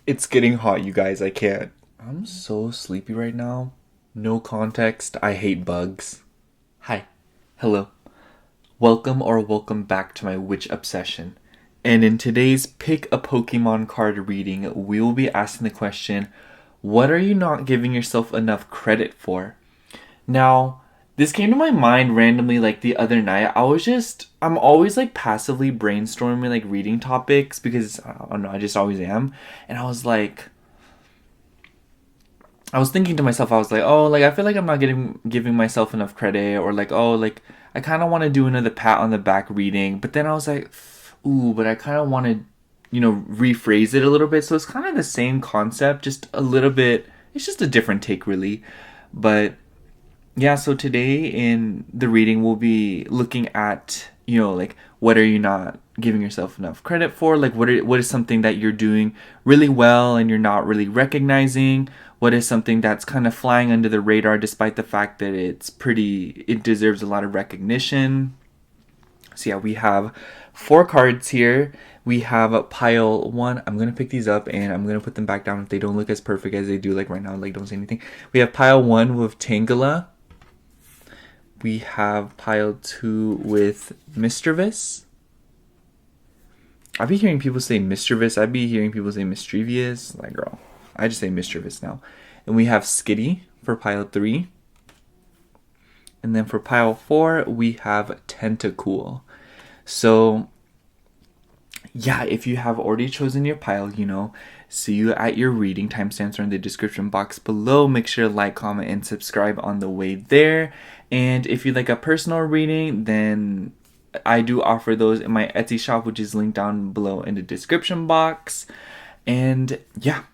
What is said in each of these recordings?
It's getting hot, you guys. I can't. I'm so sleepy right now. No context. I hate bugs. Hi. Hello. Welcome back to my witch obsession. And in today's Pick a Pokemon card reading, we will be asking the question, what are you not giving yourself enough credit for? Now, this came to my mind randomly like the other night. I'm always like passively brainstorming like reading topics because I don't know, I just always am. And I was thinking to myself, I was like, oh, like I feel like I'm not giving myself enough credit, or like, oh, like I kind of want to do another pat on the back reading, but then I was like, ooh, but I kind of want to, rephrase it a little bit. So it's kind of the same concept, just a little bit. It's just a different take, really. But yeah, so today in the reading, we'll be looking at, like what are you not giving yourself enough credit for? Like what is something that you're doing really well and you're not really recognizing? What is something that's kind of flying under the radar despite the fact that it deserves a lot of recognition? So yeah, we have four cards here. We have pile one. I'm going to pick these up and I'm going to put them back down if they don't look as perfect as they do like right now. Like, don't say anything. We have pile one with Tangela. We have pile two with Mischievous. I'd be hearing people say mischievous. I'd be hearing people say mischievous. Like, girl, I just say mischievous now. And we have Skitty for pile three. And then for pile four, we have Tentacool. So, yeah, if you have already chosen your pile, see you at your reading. Timestamps are in the description box below. Make sure to like, comment, and subscribe on the way there. And if you'd like a personal reading, then I do offer those in my Etsy shop, which is linked down below in the description box. And yeah.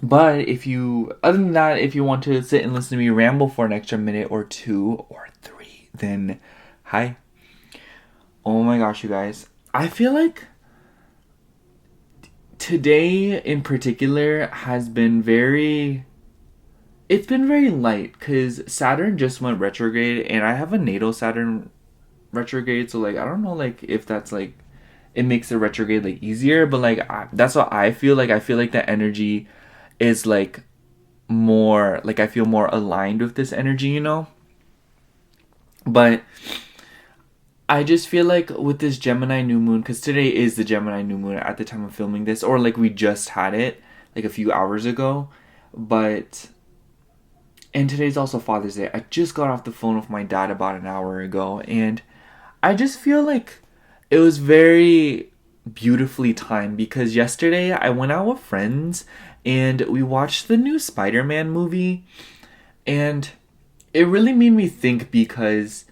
But other than that, if you want to sit and listen to me ramble for an extra minute or two or three, then hi. Oh my gosh, you guys. I feel like today in particular it's been very light because Saturn just went retrograde and I have a natal Saturn retrograde, so like I don't know like if that's like it makes the retrograde like easier, but like that's what I feel like. I feel like the energy is like more like I feel more aligned with this energy. But I just feel like with this Gemini new moon, because today is the Gemini new moon at the time of filming this, or like we just had it like a few hours ago, but and today's also Father's Day. I just got off the phone with my dad about an hour ago, and I just feel like it was very beautifully timed because yesterday I went out with friends and we watched the new Spider-Man movie, and it really made me think because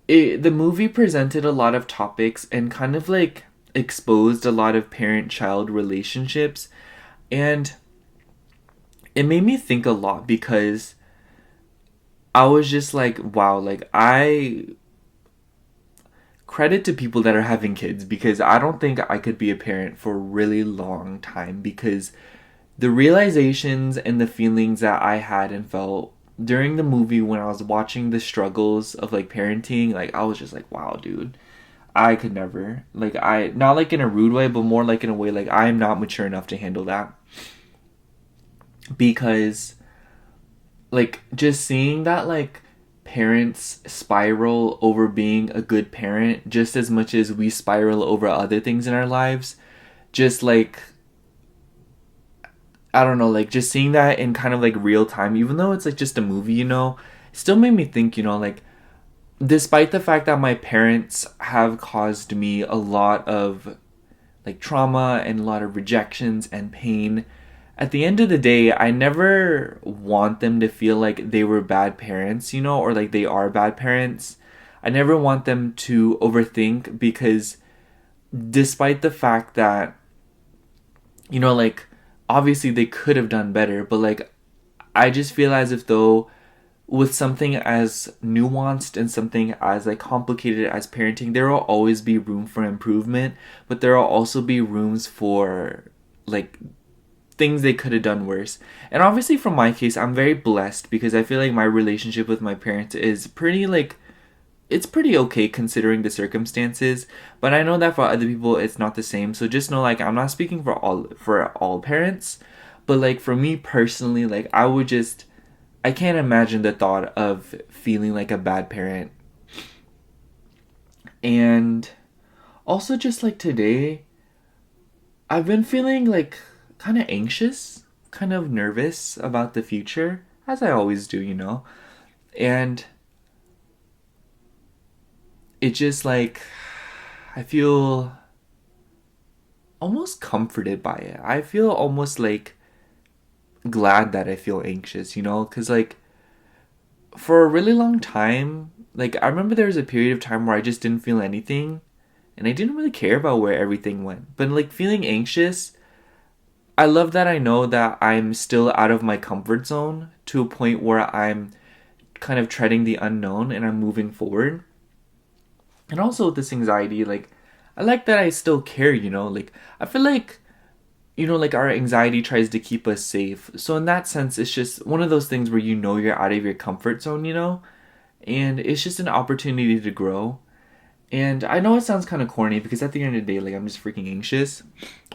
the movie presented a lot of topics and kind of like exposed a lot of parent-child relationships, and it made me think a lot because I was just like, wow, like I credit to people that are having kids because I don't think I could be a parent for a really long time because the realizations and the feelings that I had and felt during the movie when I was watching the struggles of like parenting, like I was just like, wow, dude, I could never. Like not like in a rude way, but more like in a way like I am not mature enough to handle that. Because like just seeing that like parents spiral over being a good parent just as much as we spiral over other things in our lives, just like I don't know, like just seeing that in kind of like real time, even though it's like just a movie, still made me think, like despite the fact that my parents have caused me a lot of like trauma and a lot of rejections and pain, at the end of the day, I never want them to feel like they were bad parents, or like they are bad parents. I never want them to overthink because despite the fact that, like obviously they could have done better, but like I just feel as if though with something as nuanced and something as like complicated as parenting, there will always be room for improvement, but there will also be rooms for like things they could have done worse. And obviously from my case, I'm very blessed because I feel like my relationship with my parents is pretty like it's pretty okay considering the circumstances, but I know that for other people it's not the same. So just know, like, I'm not speaking for all parents, but like for me personally, like I can't imagine the thought of feeling like a bad parent. And also just like today, I've been feeling like kind of anxious, kind of nervous about the future, as I always do, you know. And it just like I feel almost comforted by it. I feel almost like glad that I feel anxious, you know, cuz like for a really long time, like I remember there was a period of time where I just didn't feel anything and I didn't really care about where everything went. But like feeling anxious, I love that I know that I'm still out of my comfort zone to a point where I'm kind of treading the unknown and I'm moving forward. And also with this anxiety, like I like that I still care, you know, like I feel like like our anxiety tries to keep us safe. So in that sense, it's just one of those things where you know you're out of your comfort zone, you know? And it's just an opportunity to grow. And I know it sounds kind of corny because at the end of the day, like I'm just freaking anxious.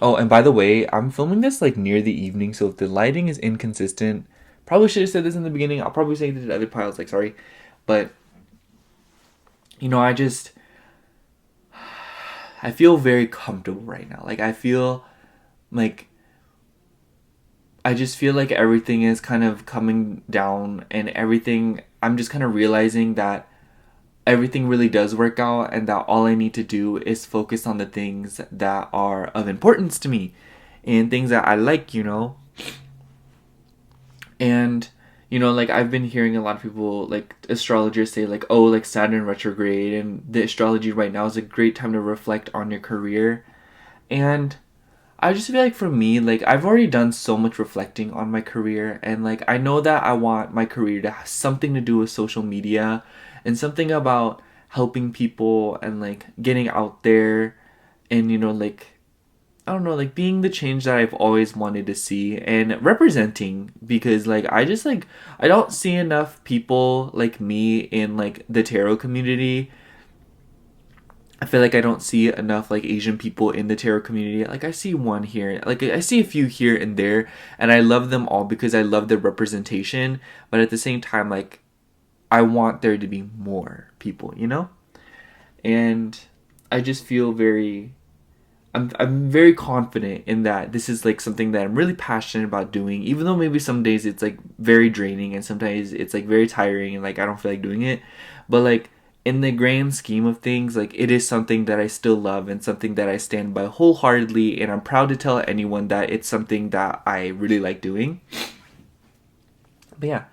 Oh, and by the way, I'm filming this like near the evening, so if the lighting is inconsistent, probably should have said this in the beginning. I'll probably say it to the other piles, like sorry. But I feel very comfortable right now. Like I feel like I just feel like everything is kind of coming down and everything I'm just kind of realizing that everything really does work out and that all I need to do is focus on the things that are of importance to me and things that I like, you know. And like I've been hearing a lot of people like astrologers say like, oh, like Saturn retrograde and the astrology right now is a great time to reflect on your career. And I just feel like for me, like I've already done so much reflecting on my career and like I know that I want my career to have something to do with social media and something about helping people and like getting out there and like I don't know, like being the change that I've always wanted to see and representing because like I just like I don't see enough people like me in like the tarot community. I feel like I don't see enough like Asian people in the tarot community. Like I see one here, like I see a few here and there, and I love them all because I love their representation. But at the same time, like I want there to be more people, you know? And I just feel I'm very confident in that this is like something that I'm really passionate about doing, even though maybe some days it's like very draining and sometimes it's like very tiring and like I don't feel like doing it. But like in the grand scheme of things, like it is something that I still love and something that I stand by wholeheartedly, and I'm proud to tell anyone that it's something that I really like doing. But yeah,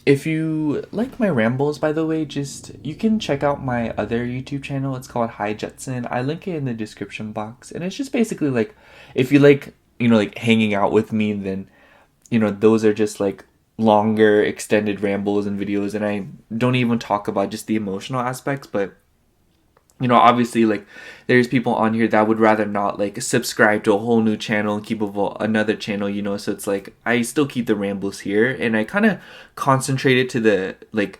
if you like my rambles, by the way, just you can check out my other YouTube channel. It's called Hi Jetson. I link it in the description box, and it's just basically like if you like like hanging out with me, then those are just like longer extended rambles and videos, and I don't even talk about just the emotional aspects, but obviously like there's people on here that would rather not like subscribe to a whole new channel and keep another channel, so it's like I still keep the rambles here and I kind of concentrate it to the like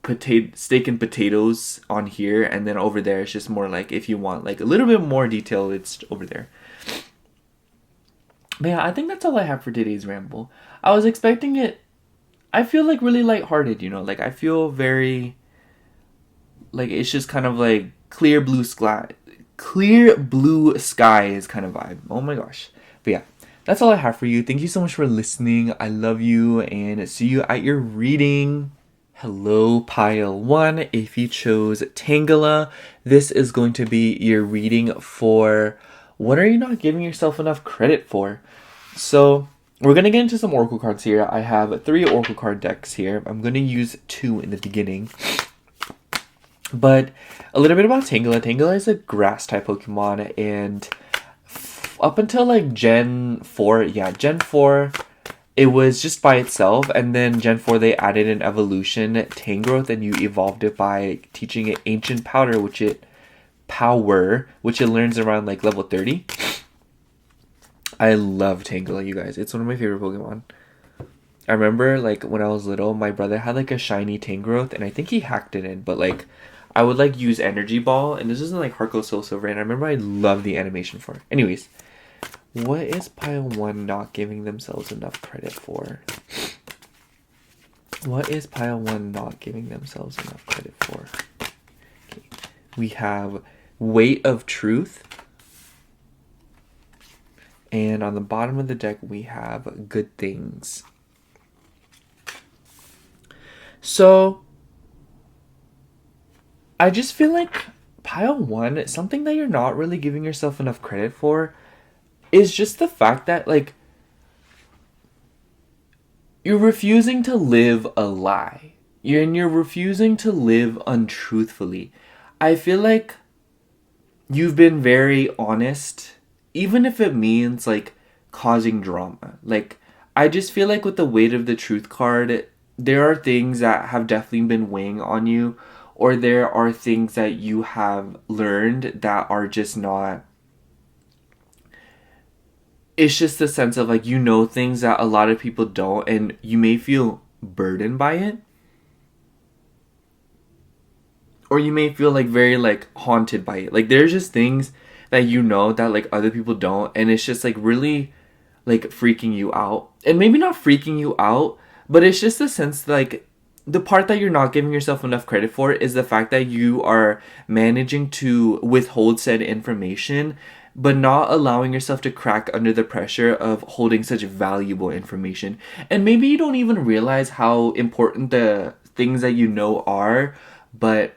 potato steak and potatoes on here, and then over there it's just more like if you want like a little bit more detail, it's over there. But yeah, I think that's all I have for today's ramble. I was expecting it. I feel like really lighthearted, like I feel very like it's just kind of like clear blue sky is kind of vibe. Oh my gosh. But yeah, that's all I have for you. Thank you so much for listening. I love you and see you at your reading. Hello, pile 1. If you chose Tangela, this is going to be your reading for what are you not giving yourself enough credit for? So we're going to get into some oracle cards here. I have 3 oracle card decks here. I'm going to use 2 in the beginning. But a little bit about Tangela. Tangela is a grass type Pokemon, and up until like Gen 4, it was just by itself, and then Gen 4 they added an evolution, Tangrowth, and you evolved it by teaching it Ancient Power, which it learns around like level 30. I love Tangela, you guys. It's one of my favorite Pokemon. I remember like when I was little, my brother had like a shiny Tangrowth, and I think he hacked it in. But like, I would like use Energy Ball, and this isn't like Heart Gold Soul Silver, and I remember I loved the animation for it. Anyways, what is pile one not giving themselves enough credit for? What is pile one not giving themselves enough credit for? Okay. We have Weight of Truth. And on the bottom of the deck, we have Good Things. So, I just feel like pile one, something that you're not really giving yourself enough credit for, is just the fact that, like, you're refusing to live a lie. You're refusing to live untruthfully. I feel like you've been very honest, even if it means, like, causing drama. Like, I just feel like with the Weight of the Truth card, there are things that have definitely been weighing on you, or there are things that you have learned that are just not. It's just the sense of like, you know, things that a lot of people don't, and you may feel burdened by it, or you may feel like very like haunted by it. Like, there's just things that you know that like other people don't, and it's just like really like freaking you out. And maybe not freaking you out, but it's just the sense that, like, the part that you're not giving yourself enough credit for is the fact that you are managing to withhold said information, but not allowing yourself to crack under the pressure of holding such valuable information. And maybe you don't even realize how important the things that you know are, but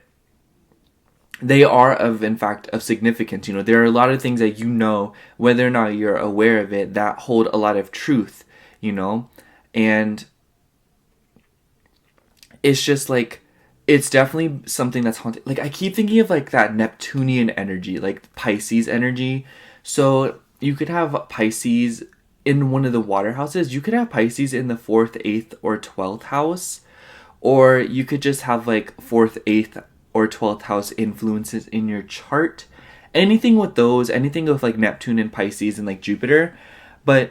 they are of, in fact, of significance. You know, there are a lot of things that you know, whether or not you're aware of it, that hold a lot of truth, you know? And it's just like, it's definitely something that's haunted. Like, I keep thinking of like that Neptunian energy, like Pisces energy. So you could have Pisces in one of the water houses. You could have Pisces in the 4th, 8th, or 12th house. Or you could just have like 4th, 8th, or 12th house influences in your chart. Anything with those, anything with like Neptune and Pisces and like Jupiter. But,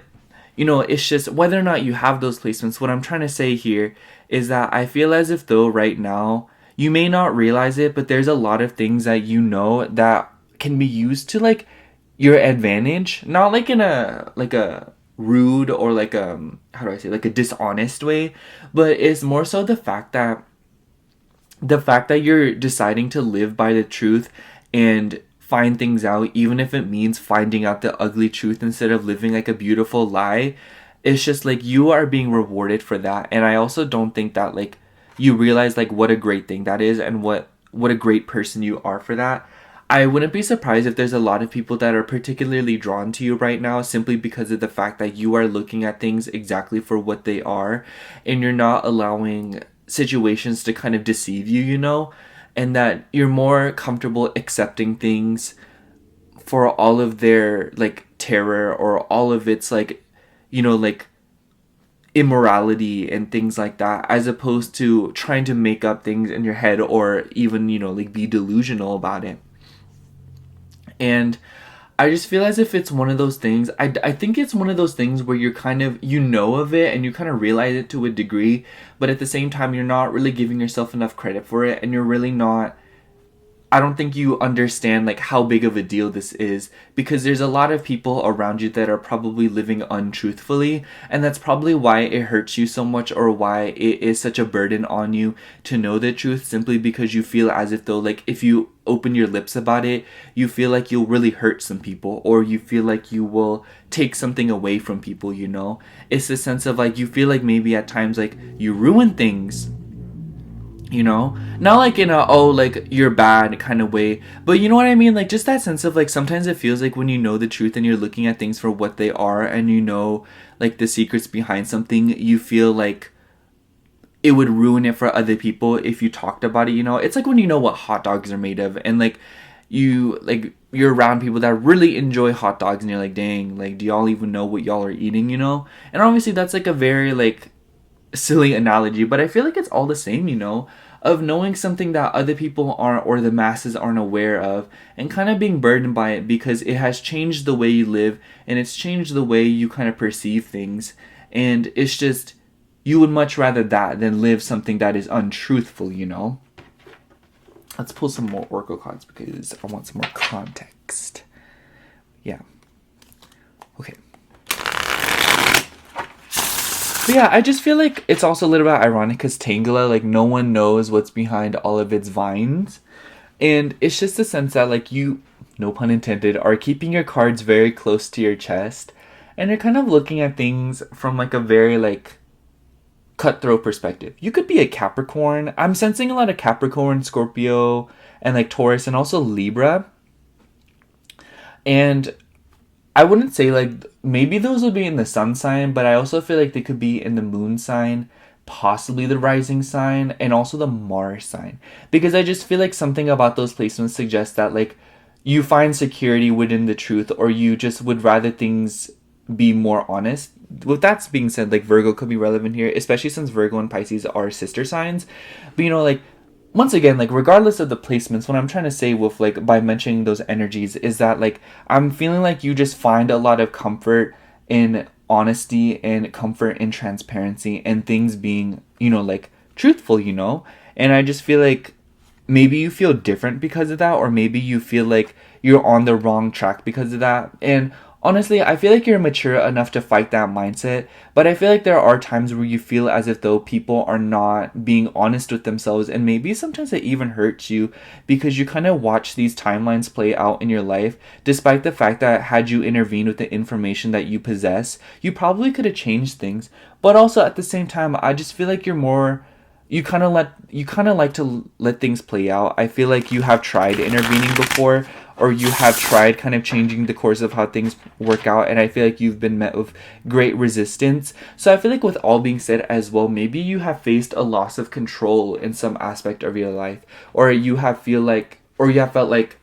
you know, it's just whether or not you have those placements. What I'm trying to say here is that I feel as if though right now, you may not realize it, but there's a lot of things that you know that can be used to like your advantage. Not like in a rude or like how do I say, like a dishonest way, but it's more so the fact that you're deciding to live by the truth and find things out, even if it means finding out the ugly truth instead of living like a beautiful lie. It's just like you are being rewarded for that. And I also don't think that like you realize like what a great thing that is, and what a great person you are for that. I wouldn't be surprised if there's a lot of people that are particularly drawn to you right now simply because of the fact that you are looking at things exactly for what they are, and you're not allowing situations to kind of deceive you, you know, and that you're more comfortable accepting things for all of their like terror, or all of its like, you know, like immorality and things like that, as opposed to trying to make up things in your head, or even, you know, like be delusional about it. And I just feel as if it's one of those things. I think it's one of those things where you're kind of, you know of it and you kind of realize it to a degree, but at the same time, you're not really giving yourself enough credit for it, and you're really not. I don't think you understand like how big of a deal this is, because there's a lot of people around you that are probably living untruthfully, and that's probably why it hurts you so much, or why it is such a burden on you to know the truth, simply because you feel as if though like if you open your lips about it, you feel like you'll really hurt some people, or you feel like you will take something away from people, you know? It's the sense of like you feel like maybe at times like you ruin things, you know, not like in a oh like you're bad kind of way, but you know what I mean, like just that sense of like sometimes it feels like when you know the truth and you're looking at things for what they are, and you know like the secrets behind something, you feel like it would ruin it for other people if you talked about it, you know? It's like when you know what hot dogs are made of, and like you're around people that really enjoy hot dogs, and you're like, dang, like do y'all even know what y'all are eating, you know? And obviously that's like a very like silly analogy, but I feel like it's all the same, you know, of knowing something that other people aren't, or the masses aren't aware of, and kind of being burdened by it because it has changed the way you live, and it's changed the way you kind of perceive things. And it's just, you would much rather that than live something that is untruthful, you know? Let's pull some more Oracle cards because I want some more context. Yeah. Okay. But yeah, I just feel like it's also a little bit ironic because Tangela, like, no one knows what's behind all of its vines. And it's just a sense that, like, you, no pun intended, are keeping your cards very close to your chest. And you're kind of looking at things from, like, a very, like, cutthroat perspective. You could be a Capricorn. I'm sensing a lot of Capricorn, Scorpio, and, like, Taurus, and also Libra. And I wouldn't say, like, maybe those would be in the sun sign, but I also feel like they could be in the moon sign, possibly the rising sign, and also the Mars sign. Because I just feel like something about those placements suggests that, like, you find security within the truth, or you just would rather things be more honest. With that being said, like, Virgo could be relevant here, especially since Virgo and Pisces are sister signs. But, you know, like, once again, like, regardless of the placements, what I'm trying to say with, like, by mentioning those energies is that, like, I'm feeling like you just find a lot of comfort in honesty and comfort in transparency and things being, you know, like, truthful, you know? And I just feel like maybe you feel different because of that, or maybe you feel like you're on the wrong track because of that. And honestly, I feel like you're mature enough to fight that mindset, but I feel like there are times where you feel as if though people are not being honest with themselves, and maybe sometimes it even hurts you because you kind of watch these timelines play out in your life, despite the fact that had you intervened with the information that you possess, you probably could have changed things. But also at the same time, I just feel like you're more, you kind of like to let things play out. I feel like you have tried intervening before, or you have tried kind of changing the course of how things work out, and I feel like you've been met with great resistance. So I feel like with all being said as well, maybe you have faced a loss of control in some aspect of your life, or you have felt like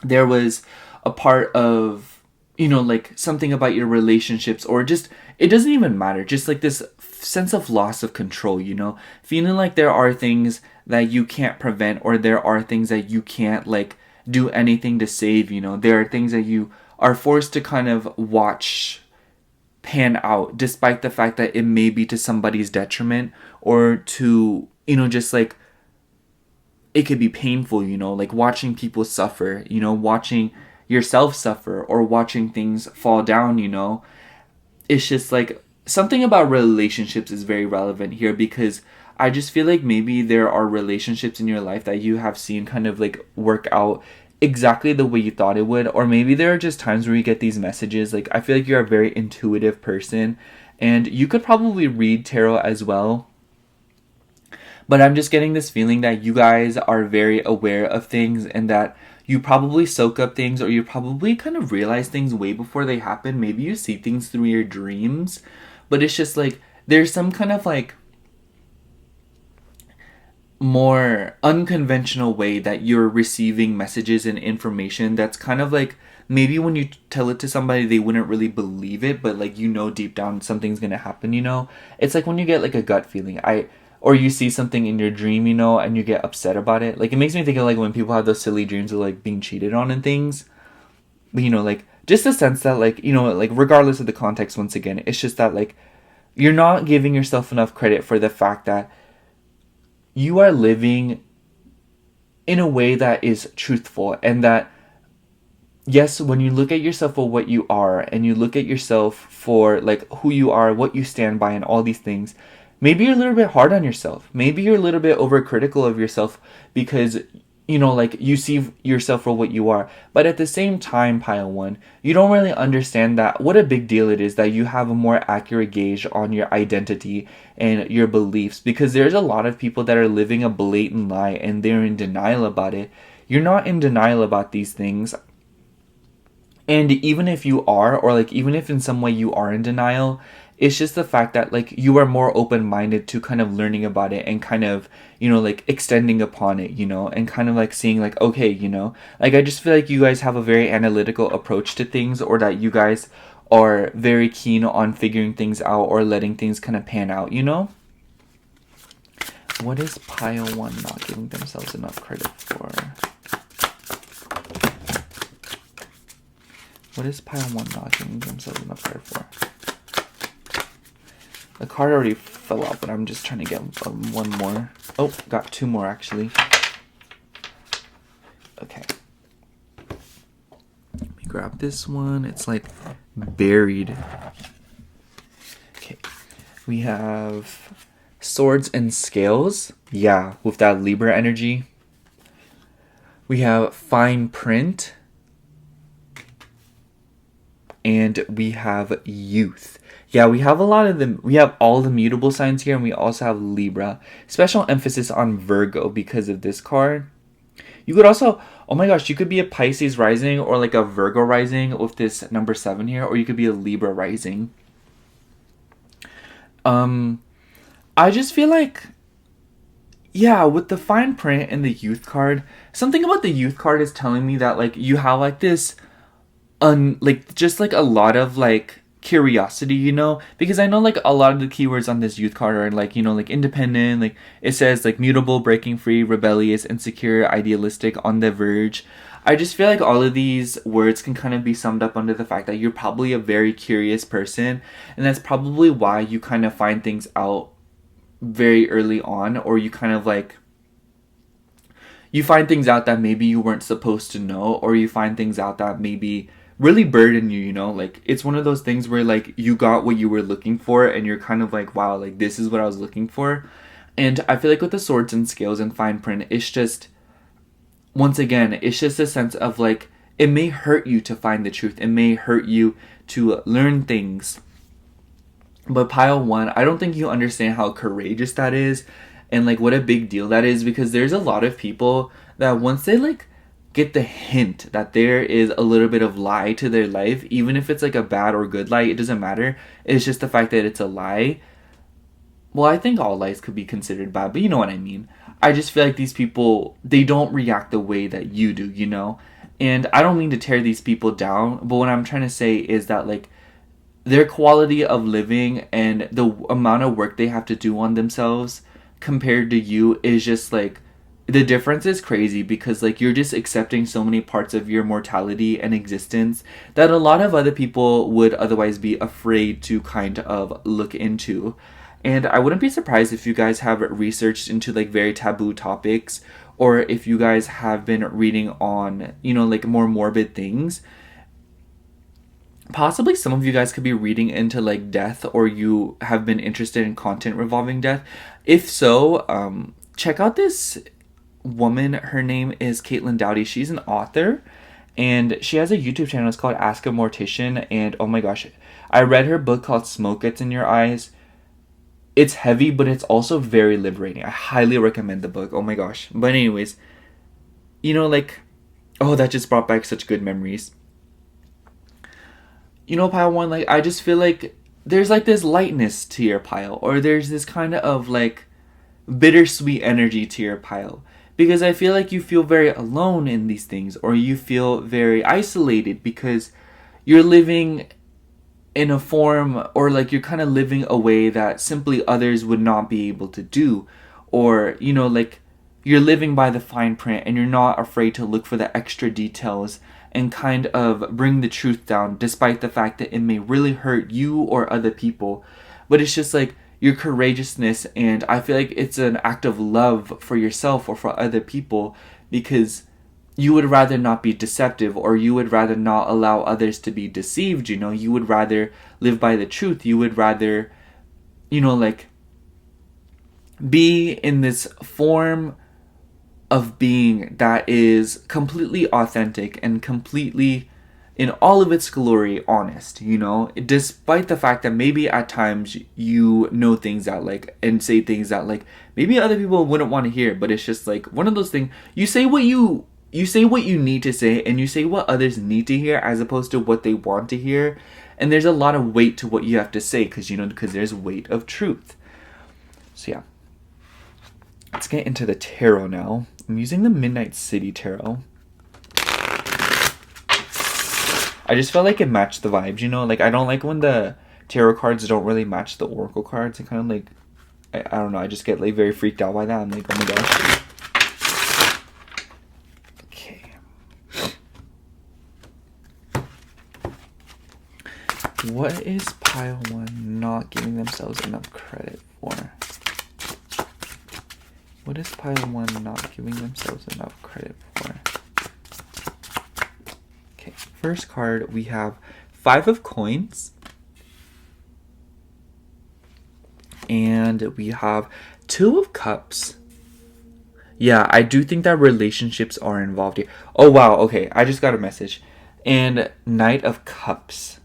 there was a part of, you know, like, something about your relationships, or just, it doesn't even matter, just like this sense of loss of control, you know, feeling like there are things that you can't prevent, or there are things that you can't, like, do anything to save, you know. There are things that you are forced to kind of watch pan out, despite the fact that it may be to somebody's detriment, or to, you know, just like, it could be painful, you know, like watching people suffer, you know, watching yourself suffer, or watching things fall down, you know. It's just like, something about relationships is very relevant here, because I just feel like maybe there are relationships in your life that you have seen kind of like work out exactly the way you thought it would, or maybe there are just times where you get these messages. Like, I feel like you're a very intuitive person, and you could probably read tarot as well, but I'm just getting this feeling that you guys are very aware of things, and that you probably soak up things, or you probably kind of realize things way before they happen. Maybe you see things through your dreams, but it's just like, there's some kind of like more unconventional way that you're receiving messages and information that's kind of like, maybe when you tell it to somebody they wouldn't really believe it, but like, you know, deep down something's gonna happen, you know. It's like when you get like a gut feeling, or you see something in your dream, you know, and you get upset about it. Like, it makes me think of like when people have those silly dreams of like being cheated on and things. But, you know, like, just a sense that, like, you know, like, regardless of the context, once again, it's just that, like, you're not giving yourself enough credit for the fact that you are living in a way that is truthful, and that, yes, when you look at yourself for what you are, and you look at yourself for, like, who you are, what you stand by, and all these things, maybe you're a little bit hard on yourself. Maybe you're a little bit overcritical of yourself because, you know, like, you see yourself for what you are. But at the same time, Pile 1, you don't really understand that what a big deal it is that you have a more accurate gauge on your identity and your beliefs, because there's a lot of people that are living a blatant lie and they're in denial about it. You're not in denial about these things. And even if you are, or like, even if in some way you are in denial, it's just the fact that, like, you are more open-minded to kind of learning about it and kind of, you know, like, extending upon it, you know, and kind of like seeing like, okay, you know, like, I just feel like you guys have a very analytical approach to things, or that you guys are very keen on figuring things out or letting things kind of pan out, you know. What is Pile 1 not giving themselves enough credit for? What is Pile 1 not giving themselves enough credit for? The card already fell out, but I'm just trying to get one more. Oh, got two more actually. Okay. Let me grab this one. It's like buried. Okay. We have Swords and Scales. Yeah, with that Libra energy. We have Fine Print. And we have Youth. Yeah, we have a lot of them. We have all the mutable signs here, and we also have Libra. Special emphasis on Virgo because of this card. You could also, oh my gosh, you could be a Pisces rising or like a Virgo rising with this number 7 here, or you could be a Libra rising. I just feel like, yeah, with the Fine Print and the Youth card, something about the Youth card is telling me that like you have like this, like just like a lot of like curiosity, you know, because I know like a lot of the keywords on this Youth card are like, you know, like independent, like it says like mutable, breaking free, rebellious, insecure, idealistic, on the verge. I just feel like all of these words can kind of be summed up under the fact that you're probably a very curious person, and that's probably why you kind of find things out very early on, or you kind of like you find things out that maybe you weren't supposed to know, or you find things out that maybe really burden you, you know, like it's one of those things where like you got what you were looking for and you're kind of like, wow, like this is what I was looking for. And I feel like with the Swords and Scales and Fine Print, it's just, once again, it's just a sense of like, it may hurt you to find the truth, it may hurt you to learn things, but pile 1, I don't think you understand how courageous that is and like what a big deal that is, because there's a lot of people that once they like get the hint that there is a little bit of lie to their life, even if it's like a bad or good lie, it doesn't matter. It's just the fact that it's a lie. Well, I think all lies could be considered bad, but you know what I mean. I just feel like these people, they don't react the way that you do, you know? And I don't mean to tear these people down, but what I'm trying to say is that like their quality of living and the amount of work they have to do on themselves compared to you is just like, the difference is crazy, because like you're just accepting so many parts of your mortality and existence that a lot of other people would otherwise be afraid to kind of look into. And I wouldn't be surprised if you guys have researched into like very taboo topics, or if you guys have been reading on, you know, like more morbid things. Possibly some of you guys could be reading into like death, or you have been interested in content revolving death. If so, check out this woman. Her name is Caitlin Dowdy. She's an author, and she has a YouTube channel. It's called Ask a Mortician, and oh my gosh, I read her book called Smoke Gets in Your Eyes. It's heavy, but it's also very liberating. I highly recommend the book. Oh my gosh. But anyways, you know, like, oh, that just brought back such good memories. You know, pile 1, like I just feel like there's like this lightness to your pile, or there's this kind of like bittersweet energy to your pile, because I feel like you feel very alone in these things, or you feel very isolated because you're living in a form, or like you're kind of living a way that simply others would not be able to do, or you know, like you're living by the fine print and you're not afraid to look for the extra details and kind of bring the truth down, despite the fact that it may really hurt you or other people. But it's just like your courageousness, and I feel like it's an act of love for yourself or for other people, because you would rather not be deceptive, or you would rather not allow others to be deceived, you know? You would rather live by the truth. You would rather, you know, like be in this form of being that is completely authentic and completely, in all of its glory, honest, you know, despite the fact that maybe at times you know things that like, and say things that like maybe other people wouldn't want to hear, but it's just like one of those things. You say what you need to say, and you say what others need to hear as opposed to what they want to hear. And there's a lot of weight to what you have to say, because you know, because there's weight of truth. So yeah, let's get into the tarot now. I'm using the Midnight City Tarot. I just felt like it matched the vibes, you know? Like, I don't like when the tarot cards don't really match the oracle cards. It kind of like, I don't know, I just get like very freaked out by that. I'm like, oh my gosh. Okay. What is pile one not giving themselves enough credit for? What is pile one not giving themselves enough credit for? Okay, first card we have 5 of Coins. And we have 2 of Cups. Yeah, I do think that relationships are involved here. Oh, wow. Okay, I just got a message. And Knight of Cups.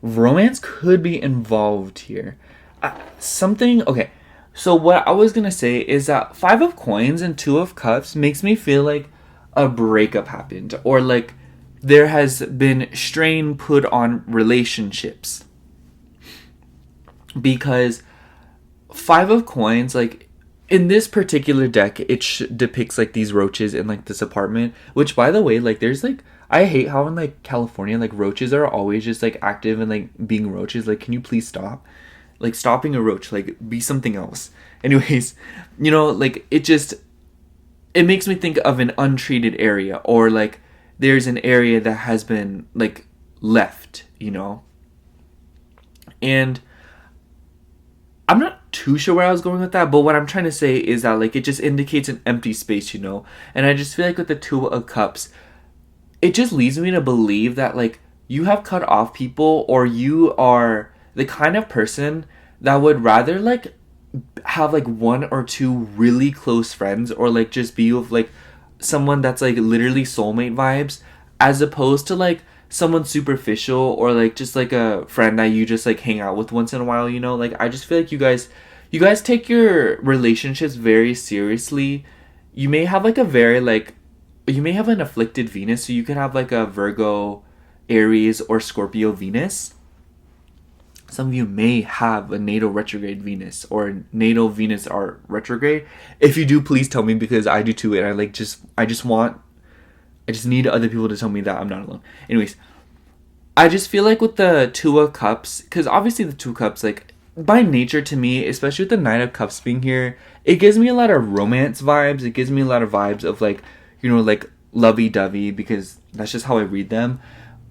Romance could be involved here. Okay. So what I was going to say is that 5 of Coins and 2 of Cups makes me feel like a breakup happened. Or like there has been strain put on relationships. Because 5 of Coins, like, in this particular deck, it depicts, like, these roaches in, like, this apartment. Which, by the way, like, there's, like... I hate how in, like, California, like, roaches are always just, like, active and, like, being roaches. Like, can you please stop? Like, stop being a roach. Like, be something else. Anyways, you know, like, it makes me think of an untreated area. Or, like, there's an area that has been, like, left, you know? And I'm not too sure where I was going with that, but what I'm trying to say is that, like, it just indicates an empty space, you know? And I just feel like with the 2 of Cups, it just leads me to believe that, like, you have cut off people, or you are the kind of person that would rather, like, have, like, 1 or 2 really close friends, or, like, just be with, like, someone that's, like, literally soulmate vibes, as opposed to, like, someone superficial, or like just like a friend that you just like hang out with once in a while, you know? Like, I just feel like you guys take your relationships very seriously. You may have like you may have an afflicted Venus, so you could have like a Virgo, Aries, or Scorpio Venus. Some of you may have a natal retrograde Venus, or natal Venus are retrograde. If you do, please tell me, because I do too, and I just need other people to tell me that I'm not alone. Anyways, I just feel like with the 2 of Cups, because obviously the 2 of Cups, like, by nature to me, especially with the 9 of Cups being here, it gives me a lot of romance vibes. It gives me a lot of vibes of, like, you know, like, lovey-dovey, because that's just how I read them.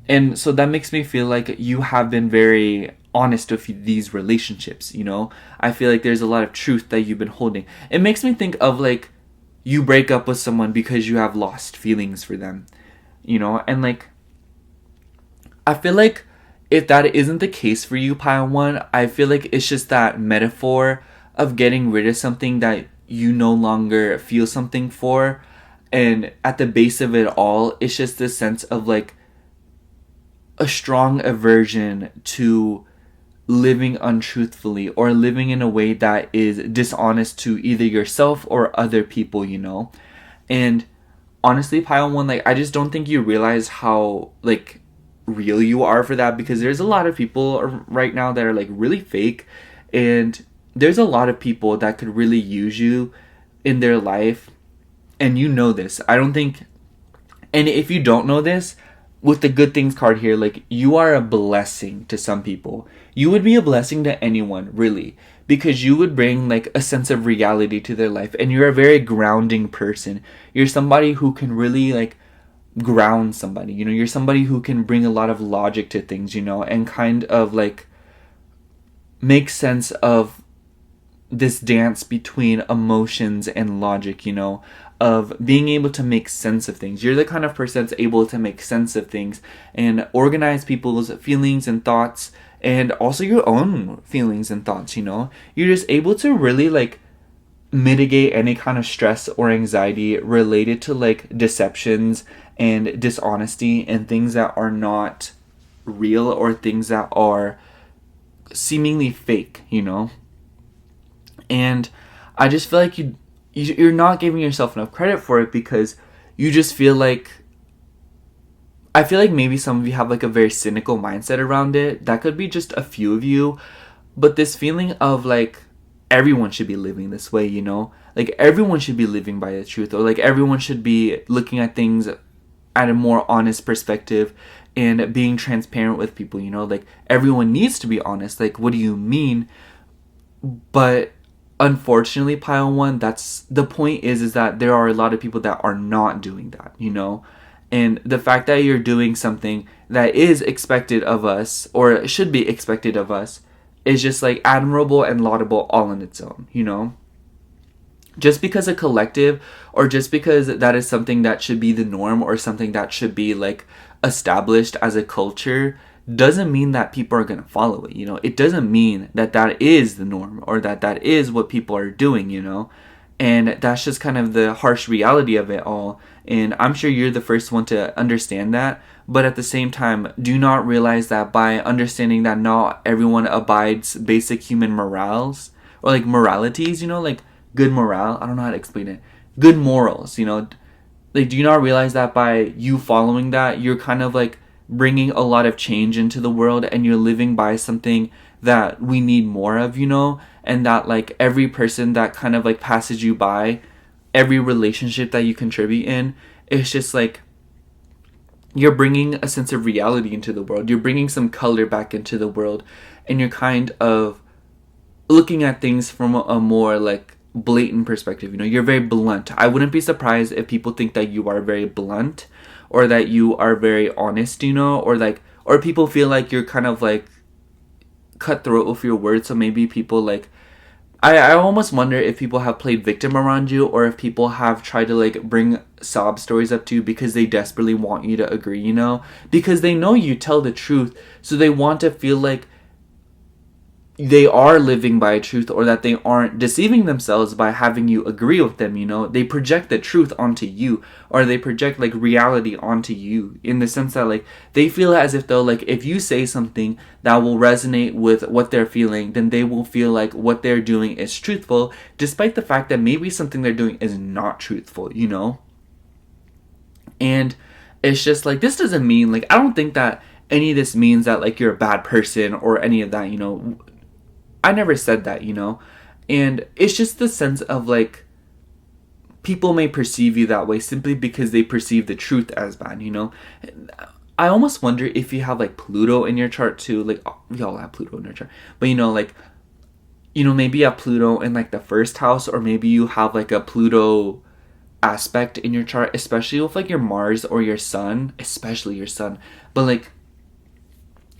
And so that makes me feel like you have been very honest with these relationships, you know? I feel like there's a lot of truth that you've been holding. It makes me think of, like, you break up with someone because you have lost feelings for them, you know? And, like, I feel like if that isn't the case for you, Pile 1, I feel like it's just that metaphor of getting rid of something that you no longer feel something for. And at the base of it all, it's just this sense of, like, a strong aversion to living untruthfully, or living in a way that is dishonest to either yourself or other people, you know? And honestly, Pile 1, like, I just don't think you realize how, like, real you are for that, because there's a lot of people right now that are, like, really fake, and there's a lot of people that could really use you in their life, and you know this. I don't think... And if you don't know this, with the good things card here, like, you are a blessing to some people. You would be a blessing to anyone, really, because you would bring, like, a sense of reality to their life, and you're a very grounding person. You're somebody who can really, like, ground somebody, you know? You're somebody who can bring a lot of logic to things, you know, and kind of, like, make sense of this dance between emotions and logic, you know, of being able to make sense of things. You're the kind of person that's able to make sense of things and organize people's feelings and thoughts, and also your own feelings and thoughts, you know? You're just able to really, like, mitigate any kind of stress or anxiety related to, like, deceptions and dishonesty and things that are not real, or things that are seemingly fake, you know? And I just feel like you're not giving yourself enough credit for it, because you just feel like... I feel like maybe some of you have, like, a very cynical mindset around it. That could be just a few of you. But this feeling of, like, everyone should be living this way, you know? Like, everyone should be living by the truth. Or, like, everyone should be looking at things at a more honest perspective and being transparent with people, you know? Like, everyone needs to be honest. Like, what do you mean? But unfortunately, Pile 1, that's... The point is that there are a lot of people that are not doing that, you know? And the fact that you're doing something that is expected of us, or should be expected of us, is just like admirable and laudable all on its own, you know? Just because a collective, or just because that is something that should be the norm, or something that should be like established as a culture, doesn't mean that people are going to follow it, you know? It doesn't mean that that is the norm, or that that is what people are doing, you know? And that's just kind of the harsh reality of it all. And I'm sure you're the first one to understand that. But at the same time, do not realize that by understanding that not everyone abides basic human morals, or like moralities, you know, like good morale. I don't know how to explain it. Good morals, you know. Like, do you not realize that by you following that, you're kind of like bringing a lot of change into the world, and you're living by something that we need more of, you know? And that like every person that kind of like passes you by, every relationship that you contribute in, it's just like you're bringing a sense of reality into the world. You're bringing some color back into the world, and you're kind of looking at things from a more like blatant perspective. You know, you're very blunt. I wouldn't be surprised if people think that you are very blunt, or that you are very honest, you know, or like, or people feel like you're kind of like cutthroat with your words. So maybe people like, I almost wonder if people have played victim around you, or if people have tried to like bring sob stories up to you because they desperately want you to agree, you know, because they know you tell the truth, so they want to feel like they are living by truth, or that they aren't deceiving themselves by having you agree with them, you know. They project the truth onto you, or they project like reality onto you, in the sense that like they feel as if though like if you say something that will resonate with what they're feeling, then they will feel like what they're doing is truthful, despite the fact that maybe something they're doing is not truthful, you know. And it's just like, this doesn't mean like, I don't think that any of this means that like you're a bad person or any of that, you know. I never said that, you know. And it's just the sense of like, people may perceive you that way simply because they perceive the truth as bad, you know. I almost wonder if you have like Pluto in your chart too. Like, we all have Pluto in our chart, but you know, like, you know, maybe you have Pluto in like the first house, or maybe you have like a Pluto aspect in your chart, especially with like your Mars or your Sun, especially your Sun. But like,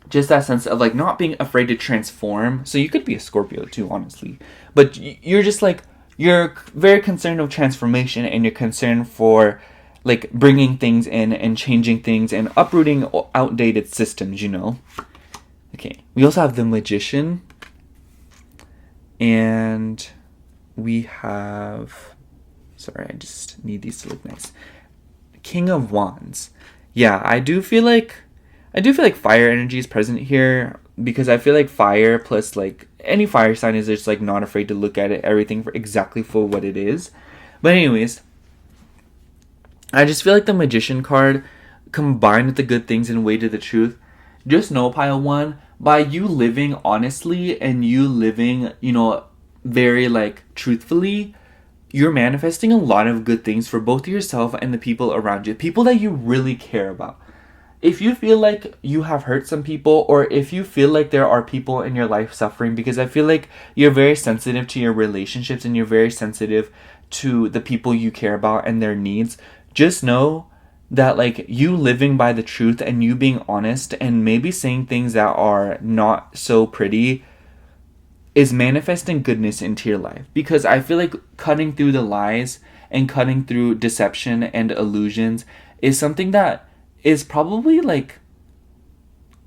just that sense of like not being afraid to transform. So you could be a Scorpio too, honestly, but you're just like, you're very concerned with transformation, and you're concerned for like bringing things in and changing things and uprooting outdated systems, you know. Okay, we also have the Magician, and we have, sorry, I just need these to look nice, King of Wands. Yeah, I do feel like fire energy is present here, because I feel like fire plus like any fire sign is just like not afraid to look at it, everything for exactly for what it is. But anyways, I just feel like the Magician card combined with the good things and way to the truth. Just know, pile one, by you living honestly and you living, you know, very like truthfully, you're manifesting a lot of good things for both yourself and the people around you, people that you really care about. If you feel like you have hurt some people, or if you feel like there are people in your life suffering, because I feel like you're very sensitive to your relationships, and you're very sensitive to the people you care about and their needs, just know that like you living by the truth and you being honest and maybe saying things that are not so pretty is manifesting goodness into your life. Because I feel like cutting through the lies and cutting through deception and illusions is something that is probably like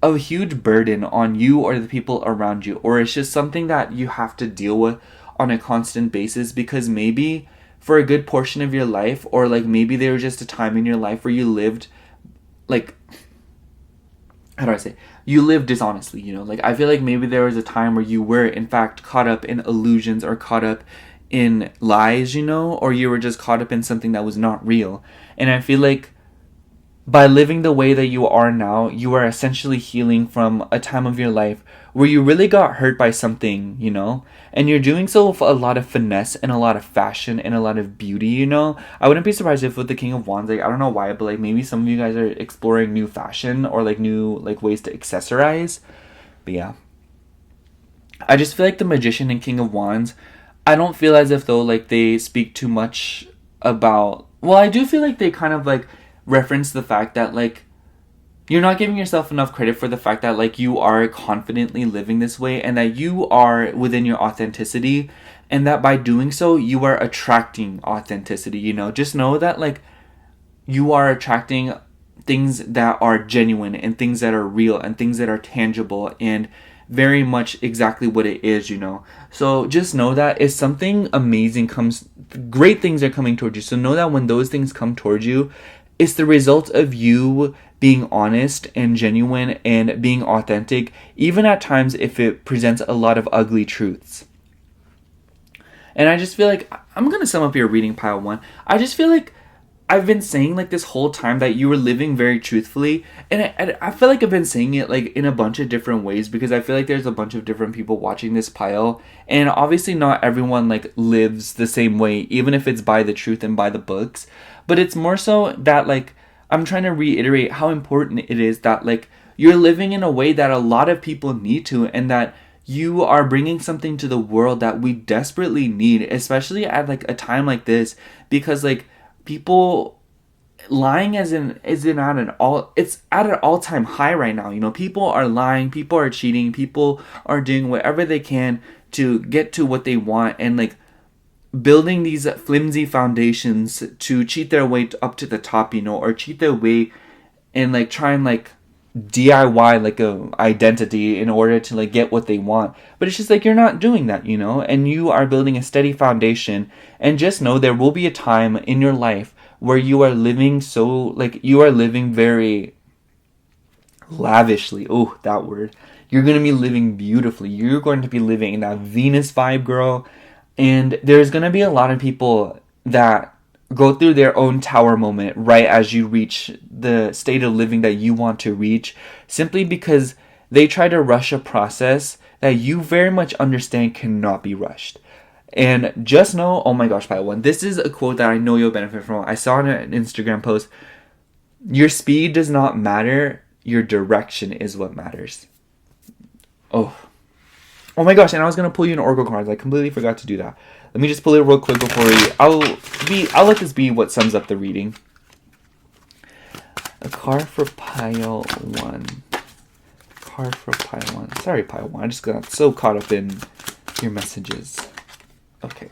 a huge burden on you or the people around you, or it's just something that you have to deal with on a constant basis, because maybe for a good portion of your life, or like maybe there was just a time in your life where you lived like, how do I say, you lived dishonestly, you know. Like, I feel like maybe there was a time where you were in fact caught up in illusions, or caught up in lies, you know, or you were just caught up in something that was not real. And I feel like by living the way that you are now, you are essentially healing from a time of your life where you really got hurt by something, you know? And you're doing so with a lot of finesse and a lot of fashion and a lot of beauty, you know? I wouldn't be surprised if with the King of Wands, like, I don't know why, but like maybe some of you guys are exploring new fashion, or like new like ways to accessorize. But yeah. I just feel like the Magician and King of Wands, I don't feel as if though like they speak too much about, well, I do feel like they kind of like reference the fact that, like, you're not giving yourself enough credit for the fact that, like, you are confidently living this way and that you are within your authenticity, and that by doing so, you are attracting authenticity, you know? Just know that, like, you are attracting things that are genuine and things that are real and things that are tangible and very much exactly what it is, you know? So just know that if something amazing comes, great things are coming towards you. So know that when those things come towards you, it's the result of you being honest and genuine and being authentic, even at times if it presents a lot of ugly truths. And I just feel like, I'm going to sum up your reading, pile 1. I just feel like I've been saying, like, this whole time that you were living very truthfully, and I feel like I've been saying it, like, in a bunch of different ways, because I feel like there's a bunch of different people watching this pile, and obviously not everyone, like, lives the same way, even if it's by the truth and by the books, but it's more so that, like, I'm trying to reiterate how important it is that, like, you're living in a way that a lot of people need to, and that you are bringing something to the world that we desperately need, especially at, like, a time like this, because, like, people lying it's at an all-time high right now, you know? People are lying, people are cheating, people are doing whatever they can to get to what they want, and, like, building these flimsy foundations to cheat their way up to the top, you know, or cheat their way and, like, try and, like, DIY, like, a identity in order to, like, get what they want. But it's just like, you're not doing that, you know, and you are building a steady foundation. And just know there will be a time in your life where you are living you are living very lavishly. Oh, that word. You're going to be living beautifully. You're going to be living in that Venus vibe, girl. And there's going to be a lot of people that go through their own tower moment right as you reach the state of living that you want to reach, simply because they try to rush a process that you very much understand cannot be rushed. And just know, oh my gosh, Pile 1, this is a quote that I know you'll benefit from. I saw in an Instagram post. Your speed does not matter. Your direction is what matters. Oh my gosh, and I was going to pull you an Oracle cards. I completely forgot to do that. Let me just pull it real quick before I'll let this be what sums up the reading. A card for pile 1. Card for pile 1. Sorry, pile 1. I just got so caught up in your messages. Okay.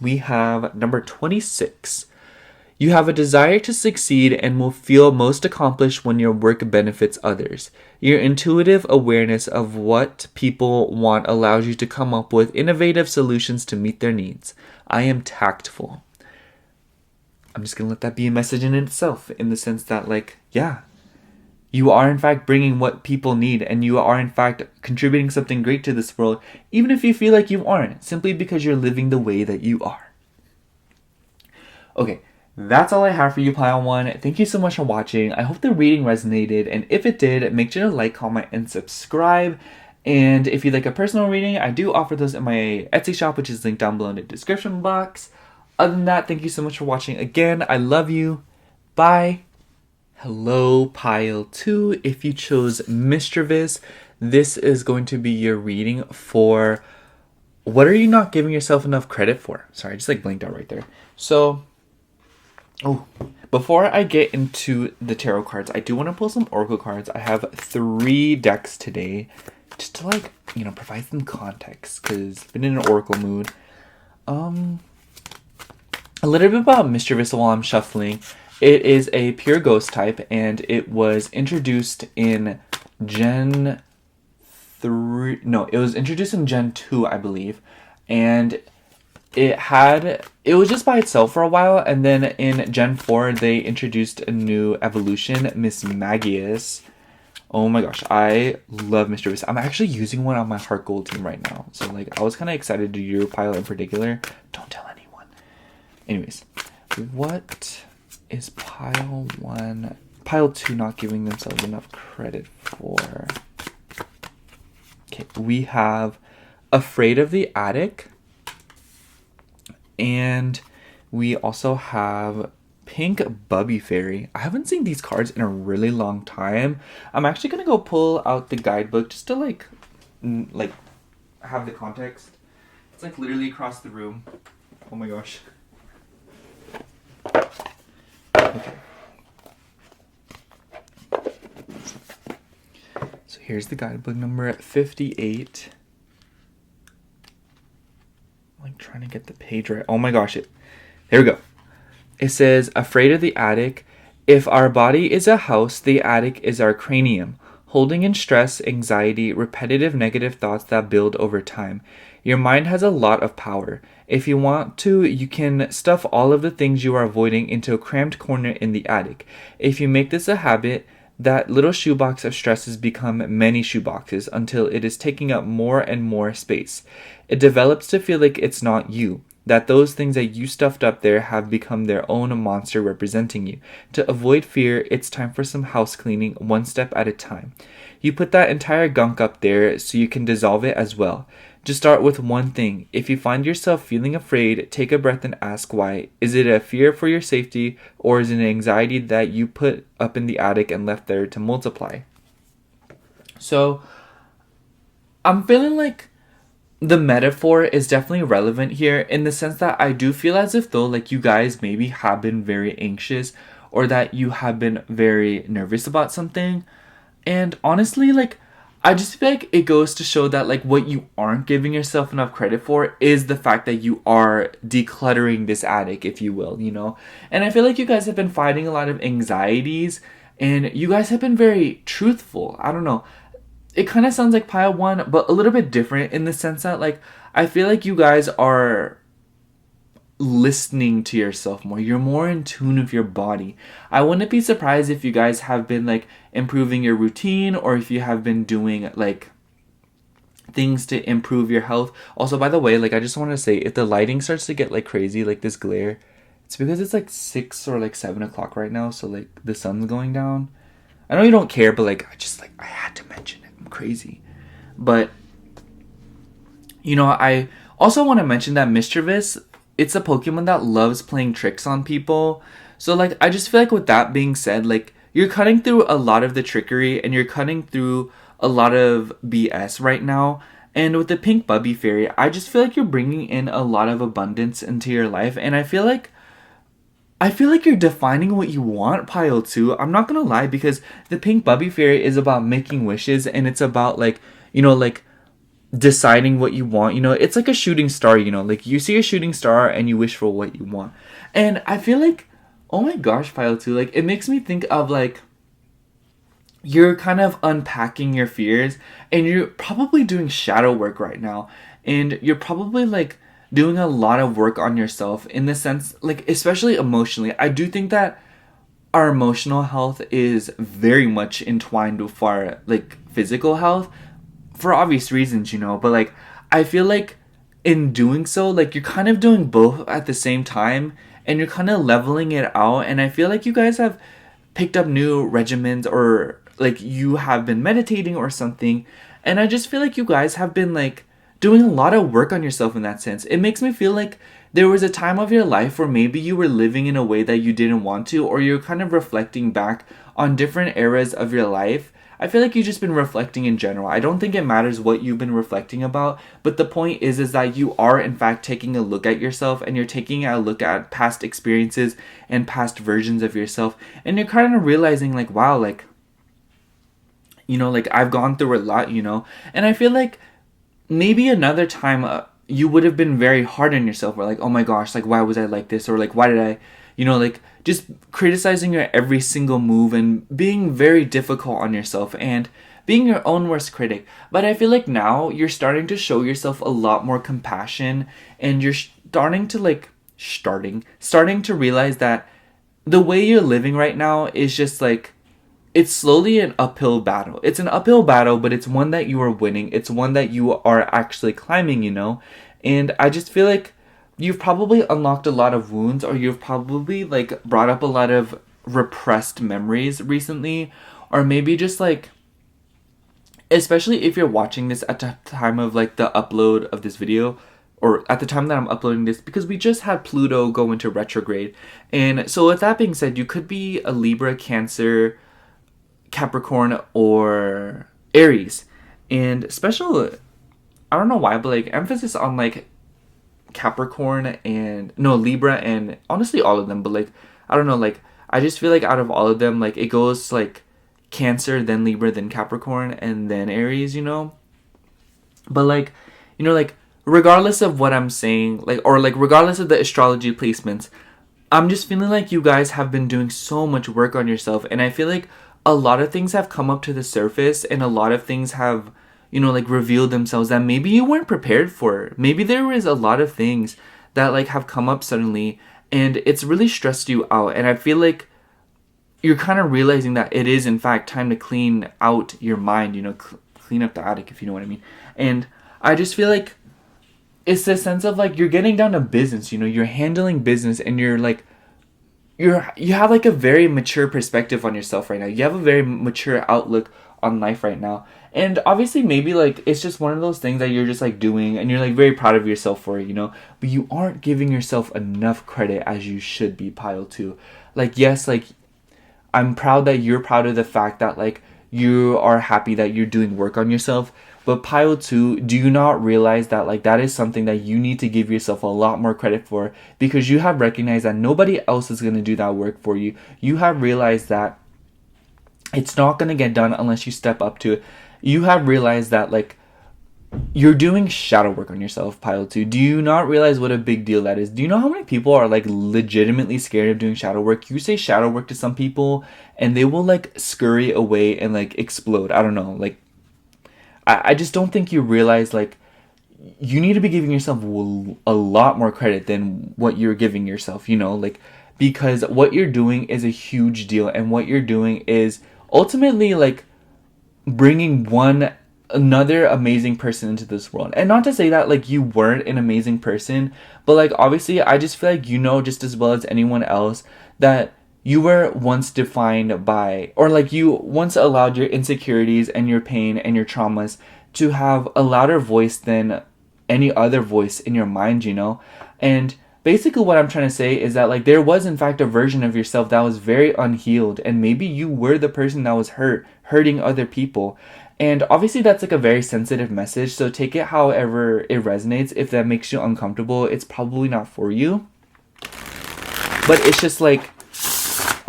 We have number 26. You have a desire to succeed and will feel most accomplished when your work benefits others. Your intuitive awareness of what people want allows you to come up with innovative solutions to meet their needs. I am tactful. I'm just going to let that be a message in itself, in the sense that, like, yeah, you are in fact bringing what people need, and you are in fact contributing something great to this world, even if you feel like you aren't, simply because you're living the way that you are. Okay. That's all I have for you, Pile 1. Thank you so much for watching. I hope the reading resonated, and if it did, make sure to like, comment, and subscribe. And if you'd like a personal reading, I do offer those in my Etsy shop, which is linked down below in the description box. Other than that, thank you so much for watching. Again, I love you. Bye. Hello, Pile 2. If you chose Mischievous, this is going to be your reading for what are you not giving yourself enough credit for? Sorry, I just like blinked out right there. So, before I get into the tarot cards, I do want to pull some Oracle cards. I have 3 decks today, just to, like, you know, provide some context, because I've been in an Oracle mood. A little bit about Mischievous while I'm shuffling. It is a pure ghost type, and it was introduced in Gen 3. No, it was introduced in Gen 2, I believe, and it was just by itself for a while, and then in Gen 4 they introduced a new evolution, Miss Magius. Oh my gosh, I love Mischievous. I'm actually using one on my Heart Gold team right now, so, like, I was kind of excited to do your pile in particular. Don't tell anyone. Anyways, what is pile 1, pile 2 not giving themselves enough credit for? Okay, we have Afraid of the Attic. And we also have Pink Bubby Fairy. I haven't seen these cards in a really long time. I'm actually going to go pull out the guidebook just to, like, have the context. It's, like, literally across the room. Oh my gosh. Okay. So here's the guidebook number 58. I'm like trying to get the page right. Oh my gosh, there we go. It says, afraid of the attic. If our body is a house, the attic is our cranium, holding in stress, anxiety, repetitive negative thoughts that build over time. Your mind has a lot of power. If you want to, you can stuff all of the things you are avoiding into a cramped corner in the attic. If you make this a habit, that little shoebox of stresses become many shoeboxes until it is taking up more and more space. It develops to feel like it's not you, that those things that you stuffed up there have become their own monster representing you. To avoid fear, it's time for some house cleaning, one step at a time. You put that entire gunk up there so you can dissolve it as well. Just start with one thing. If you find yourself feeling afraid, take a breath and ask why. Is it a fear for your safety, or is it an anxiety that you put up in the attic and left there to multiply? So, I'm feeling like the metaphor is definitely relevant here in the sense that I do feel as if though like you guys maybe have been very anxious or that you have been very nervous about something. And honestly, like, I just feel like it goes to show that like what you aren't giving yourself enough credit for is the fact that you are decluttering this attic, if you will, you know? And I feel like you guys have been fighting a lot of anxieties and you guys have been very truthful. I don't know. It kind of sounds like pile one, but a little bit different in the sense that like I feel like you guys are listening to yourself more. You're more in tune with your body. I wouldn't be surprised if you guys have been like improving your routine or if you have been doing like things to improve your health. Also, by the way, like I just want to say if the lighting starts to get like crazy, like this glare, it's because it's like 6 or like 7 o'clock right now. So like the sun's going down. I know you don't care, but like I had to mention it. I'm crazy. But you know, I also want to mention that Mischievous, it's a Pokemon that loves playing tricks on people. So like I just feel like with that being said, like you're cutting through a lot of the trickery and you're cutting through a lot of BS right now. And with the Pink Bubby Fairy, I just feel like you're bringing in a lot of abundance into your life, and I feel like you're defining what you want, Pile 2. I'm not gonna lie, because the Pink Bubby Fairy is about making wishes, and it's about like, you know, like deciding what you want. You know, it's like a shooting star, you know, like you see a shooting star and you wish for what you want. And I feel like, oh my gosh, Pile 2, like it makes me think of like you're kind of unpacking your fears and you're probably doing shadow work right now, and you're probably like doing a lot of work on yourself in the sense, like especially emotionally. I do think that our emotional health is very much entwined with our like physical health for obvious reasons, you know, but like I feel like in doing so, like you're kind of doing both at the same time and you're kind of leveling it out. And I feel like you guys have picked up new regimens, or like you have been meditating or something, and I just feel like you guys have been like doing a lot of work on yourself in that sense. It makes me feel like there was a time of your life where maybe you were living in a way that you didn't want to, or you're kind of reflecting back on different eras of your life. I feel like you've just been reflecting in general. I don't think it matters what you've been reflecting about, but the point is that you are in fact taking a look at yourself, and you're taking a look at past experiences and past versions of yourself, and you're kind of realizing like, wow, like, you know, like I've gone through a lot, you know, and I feel like maybe another time you would have been very hard on yourself, or like, oh my gosh, like why was I like this, or like why did I, you know, like just criticizing your every single move and being very difficult on yourself and being your own worst critic. But I feel like now you're starting to show yourself a lot more compassion, and you're starting to realize that the way you're living right now is just like, it's slowly an uphill battle. It's an uphill battle, but it's one that you are winning. It's one that you are actually climbing, you know? And I just feel like you've probably unlocked a lot of wounds, or you've probably like brought up a lot of repressed memories recently, or maybe just like, especially if you're watching this at the time of like the upload of this video, or at the time that I'm uploading this, because we just had Pluto go into retrograde. And so with that being said, you could be a Libra, Cancer, Capricorn, or Aries. And special, I don't know why, but like emphasis on like Capricorn and no, Libra, and honestly all of them, but like I don't know, like I just feel like out of all of them, like it goes like Cancer, then Libra, then Capricorn, and then Aries, you know? But like, you know, like, regardless of what I'm saying, like, or like, regardless of the astrology placements, I'm just feeling like you guys have been doing so much work on yourself. And I feel like a lot of things have come up to the surface, and a lot of things have, you know, like, revealed themselves that maybe you weren't prepared for. Maybe there was a lot of things that like have come up suddenly, and it's really stressed you out. And I feel like you're kind of realizing that it is in fact time to clean out your mind, you know, clean up the attic, if you know what I mean. And I just feel like it's this sense of like you're getting down to business, you know, you're handling business, and you're like you have like a very mature perspective on yourself right now. You have a very mature outlook on life right now. And obviously maybe like it's just one of those things that you're just like doing, and you're like very proud of yourself for it, you know, but you aren't giving yourself enough credit as you should be, pile 2. Like, yes, like, I'm proud that you're proud of the fact that like you are happy that you're doing work on yourself. But pile 2, do you not realize that like that is something that you need to give yourself a lot more credit for, because you have recognized that nobody else is going to do that work for you. You have realized that it's not going to get done unless you step up to it. You have realized that like you're doing shadow work on yourself, pile 2. Do you not realize what a big deal that is? Do you know how many people are like legitimately scared of doing shadow work? You say shadow work to some people and they will like scurry away and like explode. I don't know. Like, I just don't think you realize like you need to be giving yourself a lot more credit than what you're giving yourself, you know, like, because what you're doing is a huge deal, and what you're doing is ultimately like bringing another amazing person into this world. And not to say that like you weren't an amazing person, but like obviously I just feel like you know just as well as anyone else that you were once defined by, or like you once allowed your insecurities and your pain and your traumas to have a louder voice than any other voice in your mind, you know? And basically what I'm trying to say is that like there was in fact a version of yourself that was very unhealed, and maybe you were the person that was hurting other people. And obviously that's like a very sensitive message, so take it however it resonates. If that makes you uncomfortable, it's probably not for you. But it's just like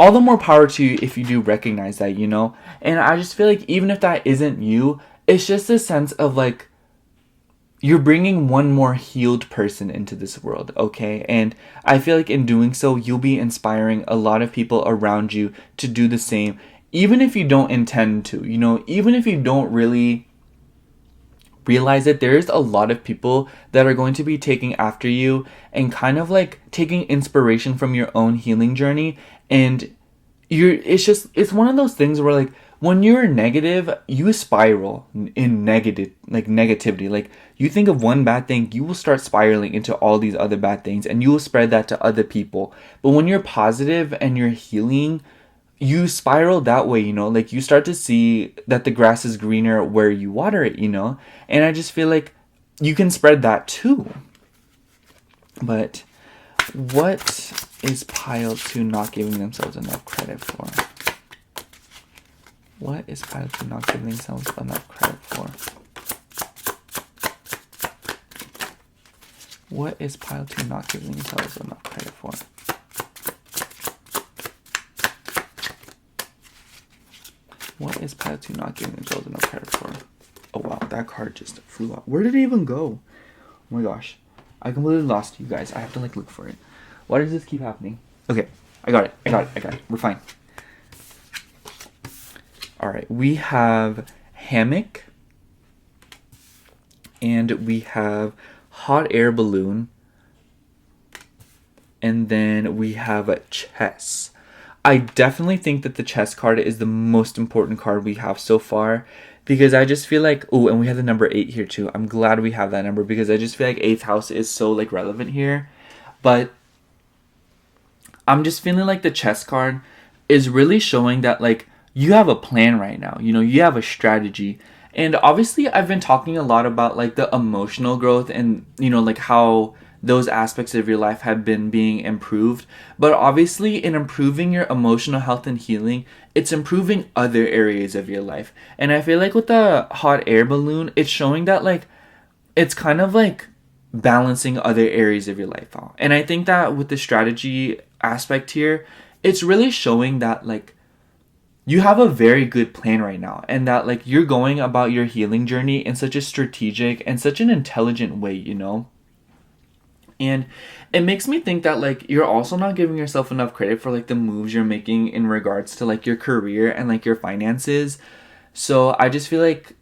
all the more power to you if you do recognize that, you know? And I just feel like even if that isn't you, it's just a sense of like you're bringing one more healed person into this world, okay? And I feel like in doing so, you'll be inspiring a lot of people around you to do the same, even if you don't intend to, you know? Even if you don't really realize it, there's a lot of people that are going to be taking after you and kind of like taking inspiration from your own healing journey. And it's one of those things where like when you're negative, you spiral in negativity. Like you think of one bad thing, you will start spiraling into all these other bad things, and you will spread that to other people. But when you're positive and you're healing, you spiral that way, you know? Like you start to see that the grass is greener where you water it, you know? And I just feel like you can spread that too. But what is pile 2 not giving themselves enough credit for? What is pile 2 not giving themselves enough credit for? What is pile 2 not giving themselves enough credit for? What is pile 2 not giving themselves enough credit for? Oh wow, that card just flew out. Where did it even go? Oh my gosh. I completely lost you guys. I have to like look for it. Why does this keep happening? Okay, I got it. We're fine. Alright, we have hammock. And we have hot air balloon. And then we have chess. I definitely think that the chess card is the most important card we have so far, because I just feel like, oh, and we have the number 8 here too. I'm glad we have that number, because I just feel like 8th house is so like relevant here. But I'm just feeling like the chess card is really showing that like you have a plan right now. You know, you have a strategy. And obviously I've been talking a lot about like the emotional growth and, you know, like how those aspects of your life have been being improved. But obviously in improving your emotional health and healing, it's improving other areas of your life. And I feel like with the hot air balloon, it's showing that like it's kind of like balancing other areas of your life out. And I think that with the strategy aspect here, it's really showing that like you have a very good plan right now, and that like you're going about your healing journey in such a strategic and such an intelligent way, you know? And it makes me think that like you're also not giving yourself enough credit for like the moves you're making in regards to like your career and like your finances. So I just feel like,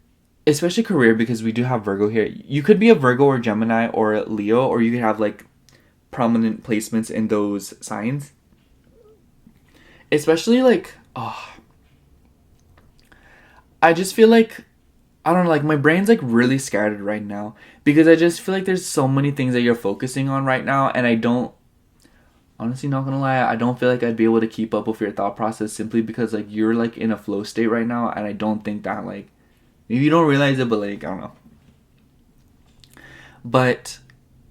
especially career, because we do have Virgo here, you could be a Virgo or Gemini or Leo, or you could have like prominent placements in those signs. Especially like, oh, I just feel like, I don't know, like my brain's like really scattered right now because I just feel like there's so many things that you're focusing on right now, and I don't, honestly, not gonna lie, I don't feel like I'd be able to keep up with your thought process simply because like you're like in a flow state right now, and I don't think that like, maybe you don't realize it, but like, I don't know. But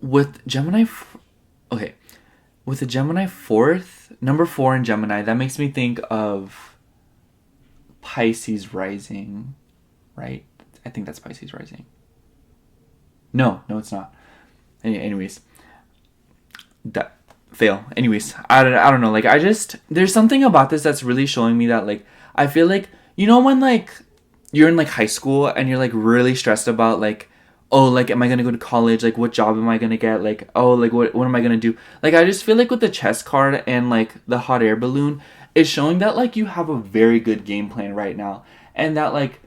with Gemini, okay, with the Gemini fourth, number 4 in Gemini, that makes me think of Pisces rising, right? I think that's Pisces rising. No, it's not. Anyways, that fail. Anyways, I don't know. Like, I just, there's something about this that's really showing me that like I feel like, you know, when like you're in like high school and you're like really stressed about like, oh, like am I gonna go to college? Like what job am I gonna get? Like, oh, like what am I gonna do? Like I just feel like with the chess card and like the hot air balloon, it's showing that like you have a very good game plan right now, and that like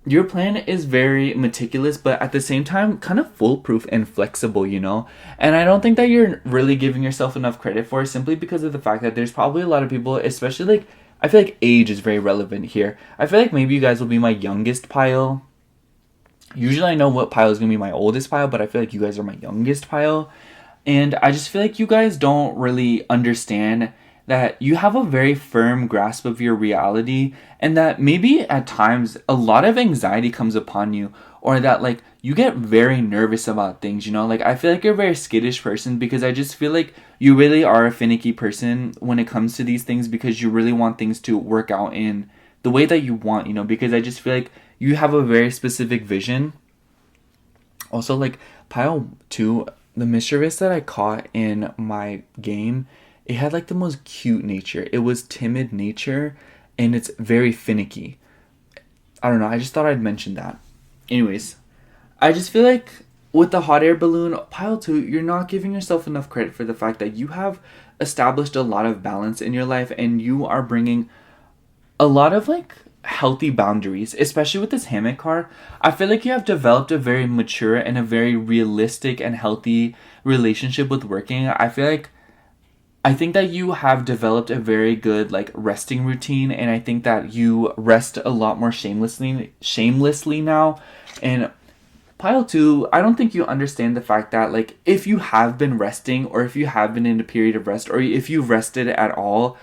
your plan is very meticulous, but at the same time kind of foolproof and flexible, you know? And I don't think that you're really giving yourself enough credit for it, simply because of the fact that there's probably a lot of people, especially like, I feel like age is very relevant here. I feel like maybe you guys will be my youngest pile. Usually I know what pile is going to be my oldest pile, but I feel like you guys are my youngest pile. And I just feel like you guys don't really understand that you have a very firm grasp of your reality, and that maybe at times a lot of anxiety comes upon you, or that like you get very nervous about things, you know? Like I feel like you're a very skittish person, because I just feel like you really are a finicky person when it comes to these things, because you really want things to work out in the way that you want, you know? Because I just feel like you have a very specific vision. Also, like pile 2, the mischievous that I caught in my game, it had like the most cute nature. It was timid nature, and it's very finicky. I don't know, I just thought I'd mention that. Anyways, I just feel like with the hot air balloon, pile 2, you're not giving yourself enough credit for the fact that you have established a lot of balance in your life, and you are bringing a lot of like healthy boundaries, especially with this hammock card. I feel like you have developed a very mature and a very realistic and healthy relationship with working. I think that you have developed a very good like resting routine, and I think that you rest a lot more shamelessly now. And pile 2, I don't think you understand the fact that like if you have been resting, or if you have been in a period of rest, or if you've rested at all,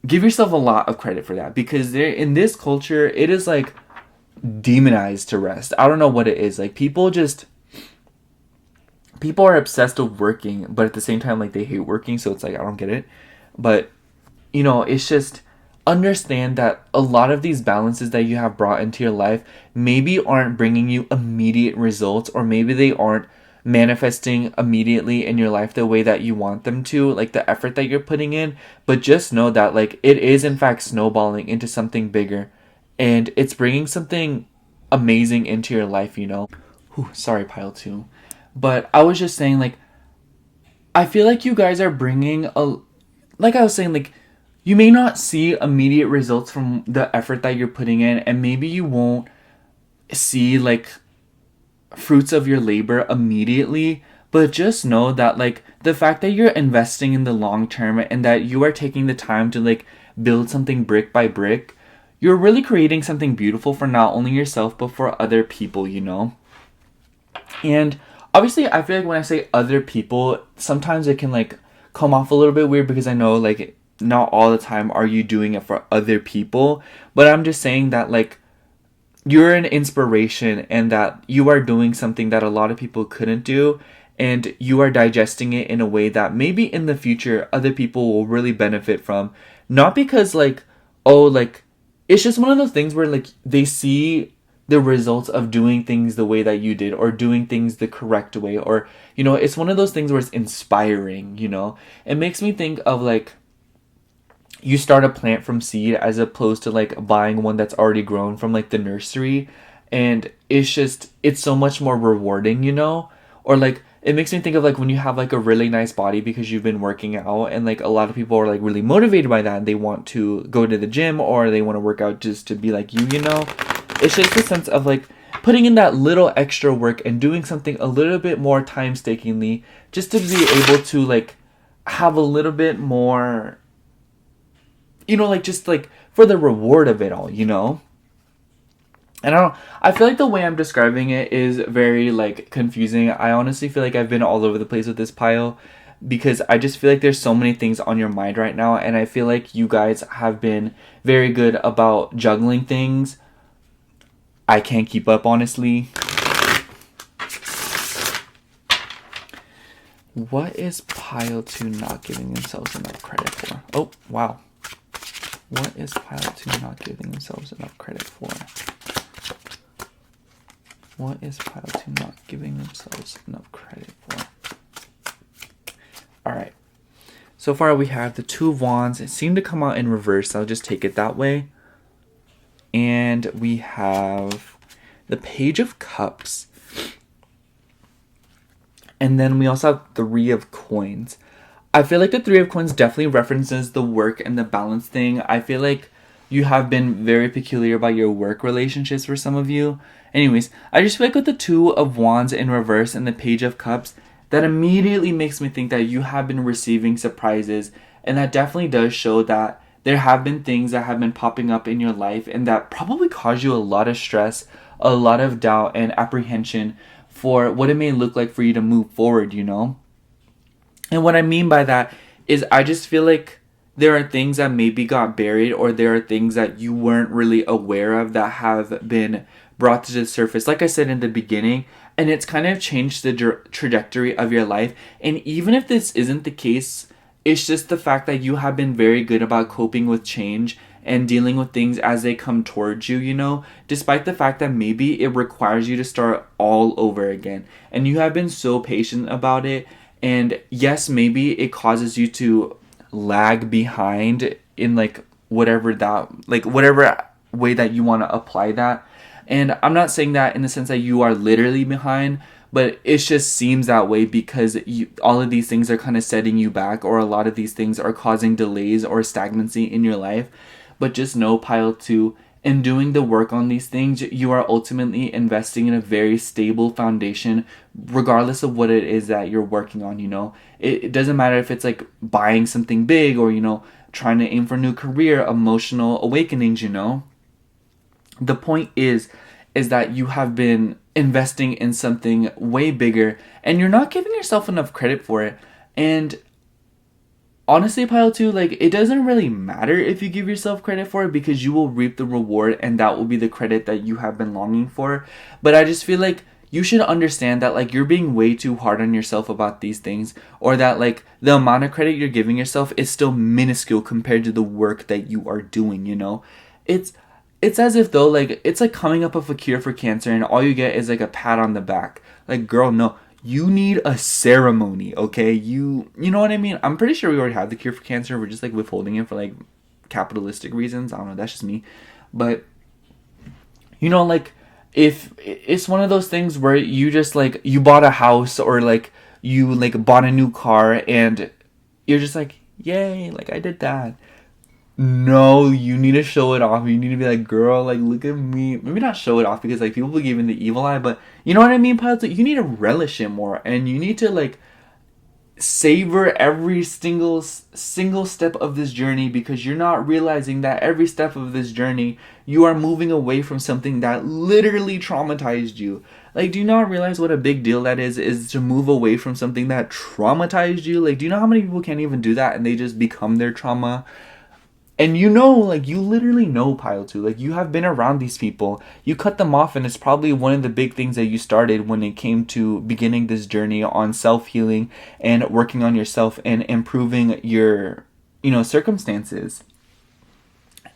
give yourself a lot of credit for that, because there in this culture it is like demonized to rest. I don't know what it is. Like people are obsessed with working, but at the same time like they hate working, so it's like I don't get it. But you know, it's just understand that a lot of these balances that you have brought into your life maybe aren't bringing you immediate results, or maybe they aren't manifesting immediately in your life the way that you want them to, like the effort that you're putting in. But just know that like it is in fact snowballing into something bigger, and it's bringing something amazing into your life, you know? Whew, sorry, pile 2. But I was just saying, like, I feel like you guys are bringing like I was saying, like, you may not see immediate results from the effort that you're putting in, and maybe you won't see, like, fruits of your labor immediately, but just know that, like, the fact that you're investing in the long term, and that you are taking the time to, like, build something brick by brick, you're really creating something beautiful for not only yourself, but for other people, you know? And obviously, I feel like when I say other people, sometimes it can like come off a little bit weird, because I know like not all the time are you doing it for other people, but I'm just saying that like you're an inspiration, and that you are doing something that a lot of people couldn't do, and you are digesting it in a way that maybe in the future other people will really benefit from. Not because like, oh, like it's just one of those things where like they see the results of doing things the way that you did, or doing things the correct way, or, you know, it's one of those things where it's inspiring, you know? It makes me think of like you start a plant from seed as opposed to like buying one that's already grown from like the nursery. And it's so much more rewarding, you know? Or like it makes me think of like when you have like a really nice body because you've been working out, and like a lot of people are like really motivated by that and they want to go to the gym or they want to work out just to be like you know? It's just a sense of like putting in that little extra work and doing something a little bit more time-stakingly just to be able to like have a little bit more, you know, like just like for the reward of it all, you know? And I feel like the way I'm describing it is very like confusing. I honestly feel like I've been all over the place with this pile because I just feel like there's so many things on your mind right now, and I feel like you guys have been very good about juggling things. I can't keep up, honestly. What is pile 2 not giving themselves enough credit for? Oh, wow. What is pile 2 not giving themselves enough credit for? What is pile 2 not giving themselves enough credit for? Alright. So far we have the 2 of Wands. It seemed to come out in reverse, so I'll just take it that way. And we have the Page of Cups. And then we also have 3 of Coins. I feel like the 3 of Coins definitely references the work and the balance thing. I feel like you have been very peculiar about your work relationships for some of you. Anyways, I just feel like with the 2 of Wands in reverse and the Page of Cups, that immediately makes me think that you have been receiving surprises. And that definitely does show that there have been things that have been popping up in your life and that probably cause you a lot of stress, a lot of doubt and apprehension for what it may look like for you to move forward, you know? And what I mean by that is I just feel like there are things that maybe got buried, or there are things that you weren't really aware of that have been brought to the surface, like I said in the beginning, and it's kind of changed the trajectory of your life. And even if this isn't the case, it's just the fact that you have been very good about coping with change and dealing with things as they come towards you, you know, despite the fact that maybe it requires you to start all over again. And you have been so patient about it. And yes, maybe it causes you to lag behind in like whatever way that you want to apply that. And I'm not saying that in the sense that you are literally behind, but it just seems that way because all of these things are kind of setting you back, or a lot of these things are causing delays or stagnancy in your life. But just know, pile 2, in doing the work on these things, you are ultimately investing in a very stable foundation, regardless of what it is that you're working on, you know? It doesn't matter if it's like buying something big or, you know, trying to aim for a new career, emotional awakenings, you know? The point is that you have been investing in something way bigger and you're not giving yourself enough credit for it. And honestly, pile 2, like, it doesn't really matter if you give yourself credit for it because you will reap the reward and that will be the credit that you have been longing for. But I just feel like you should understand that, like, you're being way too hard on yourself about these things, or that, like, the amount of credit you're giving yourself is still minuscule compared to the work that you are doing, you know? It's as if though, like, it's like coming up with a cure for cancer and all you get is like a pat on the back. Like, girl, no. You need a ceremony, okay? You know what I mean? I'm pretty sure we already have the cure for cancer. We're just like withholding it for like capitalistic reasons. I don't know, that's just me. But you know, like, if it's one of those things where you just like you bought a house or like you like bought a new car and you're just like, yay, like I did that. No, you need to show it off. You need to be like, girl, like, look at me. Maybe not show it off because, like, people believe in the evil eye, but you know what I mean, pilots? Like, you need to relish it more, and you need to, like, savor every single step of this journey because you're not realizing that every step of this journey, you are moving away from something that literally traumatized you. Like, do you not realize what a big deal that is to move away from something that traumatized you? Like, do you know how many people can't even do that and they just become their trauma? And you know, like, you literally know pile 2. Like, you have been around these people. You cut them off, and it's probably one of the big things that you started when it came to beginning this journey on self-healing and working on yourself and improving your, you know, circumstances.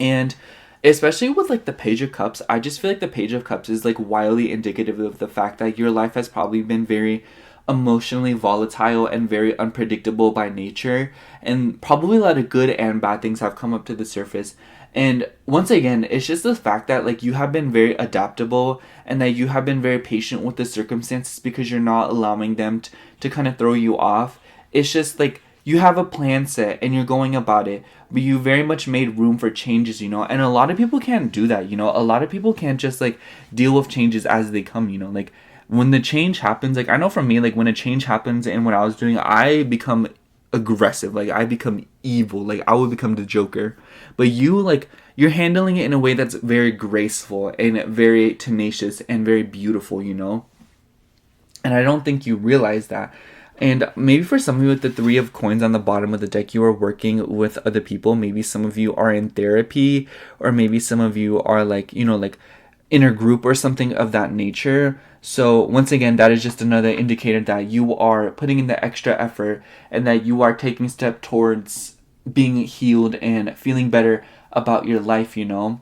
And especially with, like, the Page of Cups, I just feel like the Page of Cups is, like, wildly indicative of the fact that your life has probably been very emotionally volatile and very unpredictable by nature, and probably a lot of good and bad things have come up to the surface. And once again, it's just the fact that like you have been very adaptable and that you have been very patient with the circumstances because you're not allowing them to kind of throw you off. It's just like you have a plan set and you're going about it, but you very much made room for changes, and a lot of people can't do that. A lot of people can't just like deal with changes as they come. Like when the change happens, like I know for me, like when a change happens and what I was doing, I become aggressive, like I become evil, like I would become the Joker. But you, like, you're handling it in a way that's very graceful and very tenacious and very beautiful, and I don't think you realize that. And maybe for some of you with the 3 of coins on the bottom of the deck, you are working with other people. Maybe some of you are in therapy, or maybe some of you are like, like in a group or something of that nature. So once again, that is just another indicator that you are putting in the extra effort and that you are taking step towards being healed and feeling better about your life, Okay,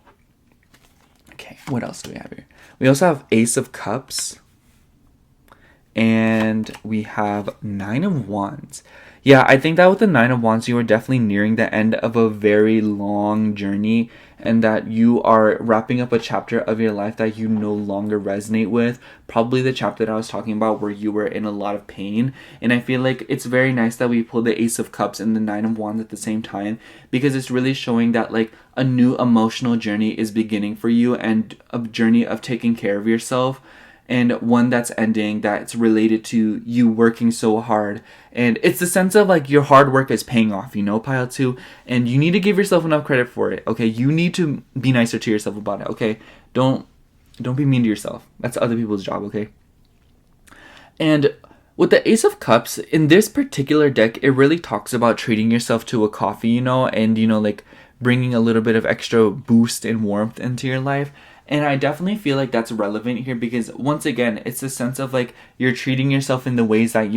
what else do we have here? We also have Ace of Cups. And we have 9 of Wands. Yeah, I think that with the 9 of Wands, you are definitely nearing the end of a very long journey, and that you are wrapping up a chapter of your life that you no longer resonate with. Probably the chapter that I was talking about where you were in a lot of pain. And I feel like it's very nice that we pulled the Ace of Cups and the 9 of Wands at the same time, because it's really showing that like a new emotional journey is beginning for you, and a journey of taking care of yourself. And one that's ending, that's related to you working so hard. And it's the sense of like your hard work is paying off, pile 2. And you need to give yourself enough credit for it, okay? You need to be nicer to yourself about it, okay? Don't be mean to yourself. That's other people's job, okay? And with the Ace of Cups, in this particular deck, it really talks about treating yourself to a coffee, and, like bringing a little bit of extra boost and warmth into your life. And I definitely feel like that's relevant here because once again, it's the sense of like you're treating yourself in the ways that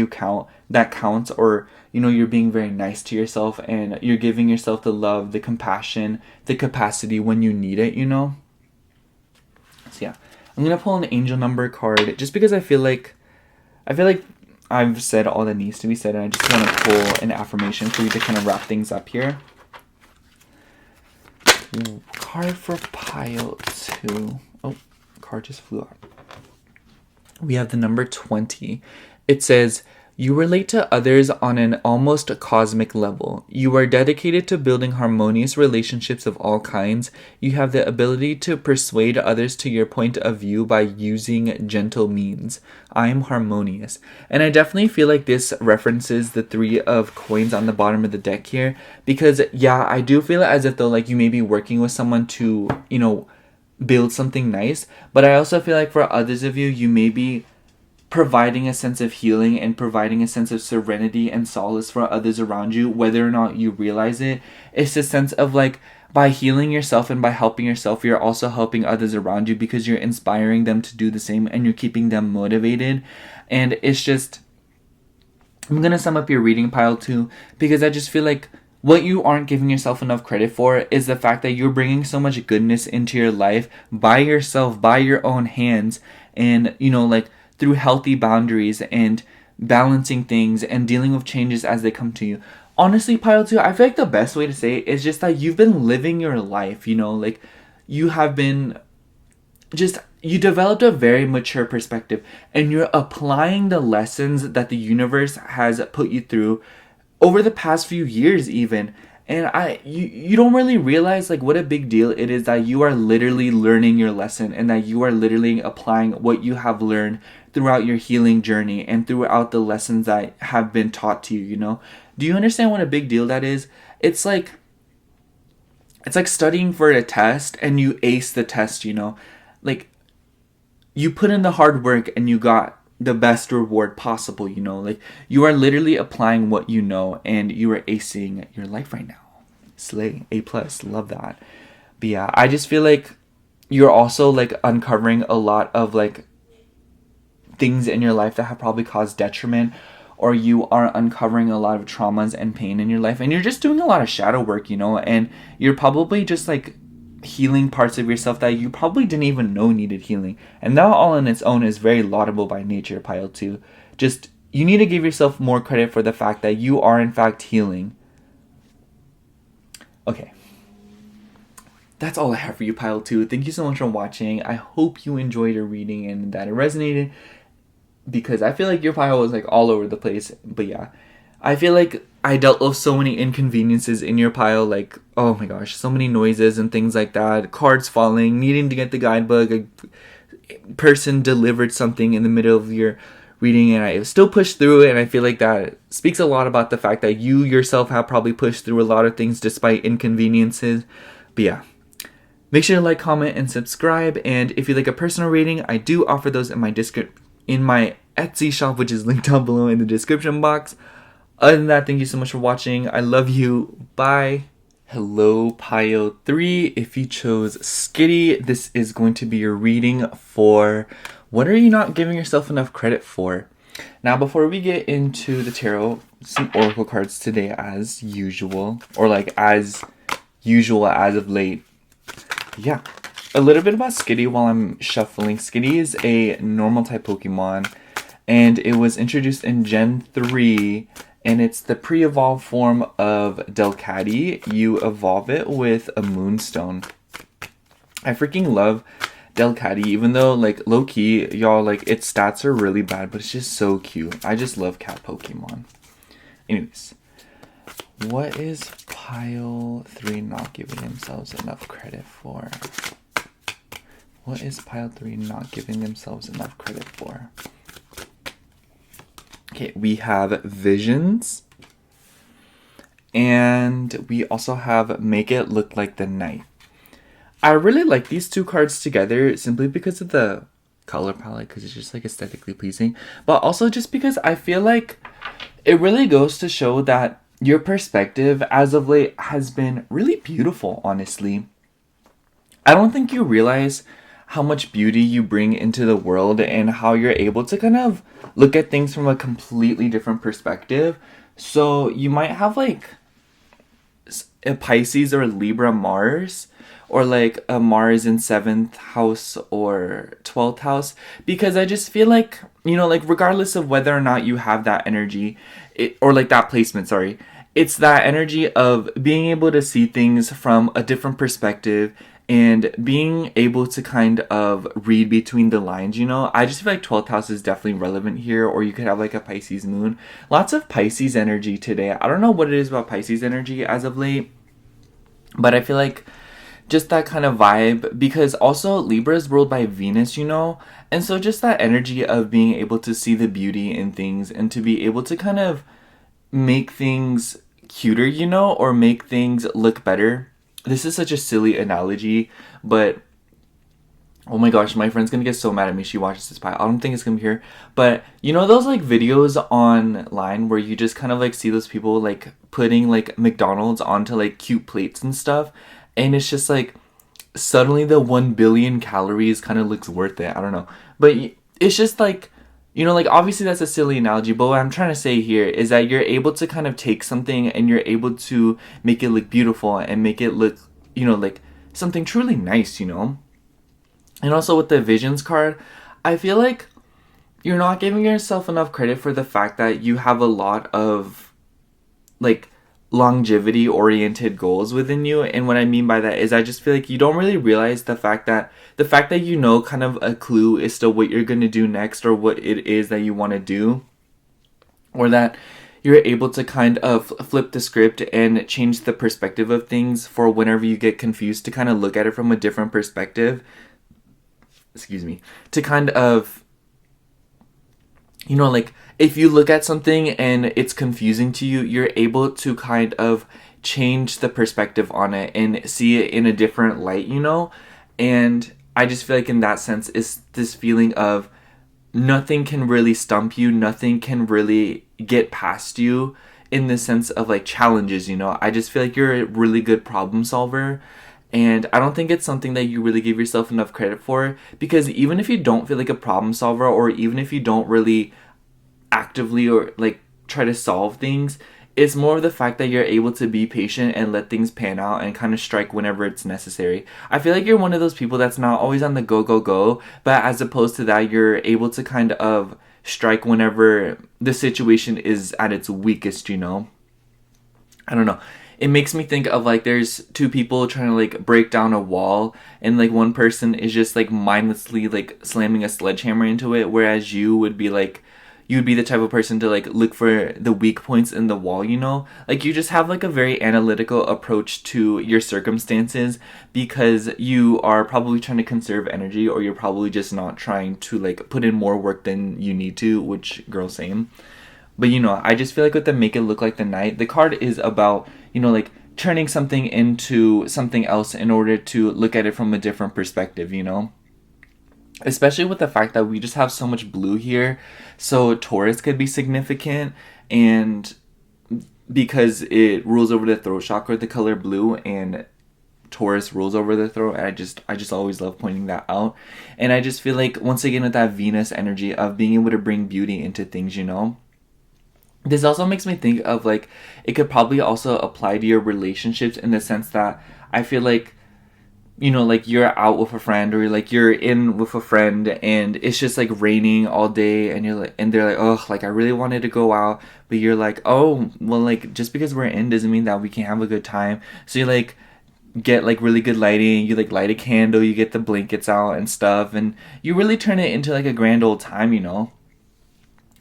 counts, or you're being very nice to yourself and you're giving yourself the love, the compassion, the capacity when you need it, So yeah, I'm gonna pull an angel number card just because I feel like I've said all that needs to be said, and I just want to pull an affirmation for you to kind of wrap things up here. Card for pile 2. Oh, card just flew out. We have the number 20. It says, you relate to others on an almost cosmic level. You are dedicated to building harmonious relationships of all kinds. You have the ability to persuade others to your point of view by using gentle means. I am harmonious. And I definitely feel like this references the 3 of coins on the bottom of the deck here. Because, yeah, I do feel as if though like you may be working with someone to, build something nice. But I also feel like for others of you, you may be providing a sense of healing and providing a sense of serenity and solace for others around you, whether or not you realize it. It's a sense of like, by healing yourself and by helping yourself, you're also helping others around you because you're inspiring them to do the same and you're keeping them motivated. And it's just, I'm going to sum up your reading pile 2 because I just feel like what you aren't giving yourself enough credit for is the fact that you're bringing so much goodness into your life by yourself, by your own hands, and, like, through healthy boundaries and balancing things and dealing with changes as they come to you. Honestly, pile 2, I feel like the best way to say it is just that you've been living your life, like you have been you developed a very mature perspective and you're applying the lessons that the universe has put you through over the past few years even. And you don't really realize like what a big deal it is that you are literally learning your lesson and that you are literally applying what you have learned throughout your healing journey and throughout the lessons that have been taught to you, Do you understand what a big deal that is? It's like studying for a test and you ace the test, Like you put in the hard work and you got the best reward possible, Like you are literally applying what you know and you are acing your life right now. Slay. A+. Love that. But yeah, I just feel like you're also like uncovering a lot of like things in your life that have probably caused detriment, or you are uncovering a lot of traumas and pain in your life and you're just doing a lot of shadow work, and you're probably just like healing parts of yourself that you probably didn't even know needed healing. And that all on its own is very laudable by nature, pile 2. Just you need to give yourself more credit for the fact that you are in fact healing. Okay. That's all I have for you, Pile 2. Thank you so much for watching. I hope you enjoyed your reading and that it resonated, because I feel like your pile was like all over the place. But yeah, I feel like I dealt with so many inconveniences in your pile, like, oh my gosh, so many noises and things like that, cards falling, needing to get the guidebook, a person delivered something in the middle of your reading and I still pushed through it. And I feel like that speaks a lot about the fact that you yourself have probably pushed through a lot of things despite inconveniences. But yeah, make sure to like, comment, and subscribe. And if you like a personal reading, I do offer those in my Etsy shop, which is linked down below in the description box. Other than that, thank you so much for watching. I love you. Bye. Hello, Pile 3. If you chose Skitty, this is going to be your reading for what are you not giving yourself enough credit for? Now, before we get into the tarot, some oracle cards today as usual, or like as usual as of late. Yeah, a little bit about Skitty while I'm shuffling. Skitty is a normal type Pokemon, and it was introduced in Gen 3, and it's the pre-evolved form of Delcatty. You evolve it with a Moonstone. I freaking love Delcatty, even though, like, low-key, y'all, like, its stats are really bad, but it's just so cute. I just love cat Pokemon. Anyways, what is Pile 3 not giving themselves enough credit for? What is Pile 3 not giving themselves enough credit for? Okay, we have Visions. And we also have Make It Look Like the Night. I really like these two cards together simply because of the color palette, because it's just like aesthetically pleasing. But also just because I feel like it really goes to show that your perspective as of late has been really beautiful, honestly. I don't think you realize how much beauty you bring into the world and how you're able to kind of look at things from a completely different perspective. So you might have like a Pisces or a Libra Mars, or like a Mars in 7th house or 12th house, because I just feel like, you know, like regardless of whether or not you have that energy, or like that placement, sorry, it's that energy of being able to see things from a different perspective and being able to kind of read between the lines, you know? I just feel like 12th house is definitely relevant here, or you could have like a Pisces moon. Lots of Pisces energy today. I don't know what it is about Pisces energy as of late, but I feel like just that kind of vibe, because also Libra is ruled by Venus, you know? And so just that energy of being able to see the beauty in things and to be able to kind of make things cuter, you know, or make things look better. This is such a silly analogy, but oh my gosh, my friend's gonna get so mad at me. She watches this pile. I don't think it's gonna be here, but you know those like videos online where you just kind of like see those people like putting like McDonald's onto like cute plates and stuff, and it's just like suddenly the 1 billion calories kind of looks worth it. I don't know, but it's just like, you know, like obviously that's a silly analogy, but what I'm trying to say here is that you're able to kind of take something and you're able to make it look beautiful and make it look, you know, like something truly nice, you know? And also with the Visions card, I feel like you're not giving yourself enough credit for the fact that you have a lot of like longevity oriented goals within you. And what I mean by that is I just feel like you don't really realize the fact that you know kind of a clue as to what you're going to do next, or what it is that you want to do, or that you're able to kind of flip the script and change the perspective of things for whenever you get confused, to kind of look at it from a different perspective. Excuse me. To kind of, you know, like if you look at something and it's confusing to you, you're able to kind of change the perspective on it and see it in a different light, you know? And I just feel like in that sense, it's this feeling of nothing can really stump you, nothing can really get past you in the sense of like challenges, you know? I just feel like you're a really good problem solver. And I don't think it's something that you really give yourself enough credit for, because even if you don't feel like a problem solver, or even if you don't really actively or like try to solve things, it's more of the fact that you're able to be patient and let things pan out and kind of strike whenever it's necessary. I feel like you're one of those people that's not always on the go, go, go, but as opposed to that, you're able to kind of strike whenever the situation is at its weakest, you know? I don't know. It makes me think of like there's two people trying to like break down a wall, and like one person is just like mindlessly like slamming a sledgehammer into it, whereas you would be the type of person to like look for the weak points in the wall, you know? Like you just have like a very analytical approach to your circumstances because you are probably trying to conserve energy, or you're probably just not trying to like put in more work than you need to, which girl, same. But you know, I just feel like with the Make It Look Like the Night, the card is about, you know, like turning something into something else in order to look at it from a different perspective, you know? Especially with the fact that we just have so much blue here. So Taurus could be significant, and because it rules over the throat chakra, the color blue, and Taurus rules over the throat. I just always love pointing that out. And I just feel like once again with that Venus energy of being able to bring beauty into things, you know? This also makes me think of like it could probably also apply to your relationships in the sense that I feel like, you know, like you're out with a friend, or like you're in with a friend and it's just like raining all day, and you're like, and they're like, oh, like I really wanted to go out, but you're like, oh, well, like just because we're in doesn't mean that we can have a good time. So you like get like really good lighting, you like light a candle, you get the blankets out and stuff, and you really turn it into like a grand old time, you know?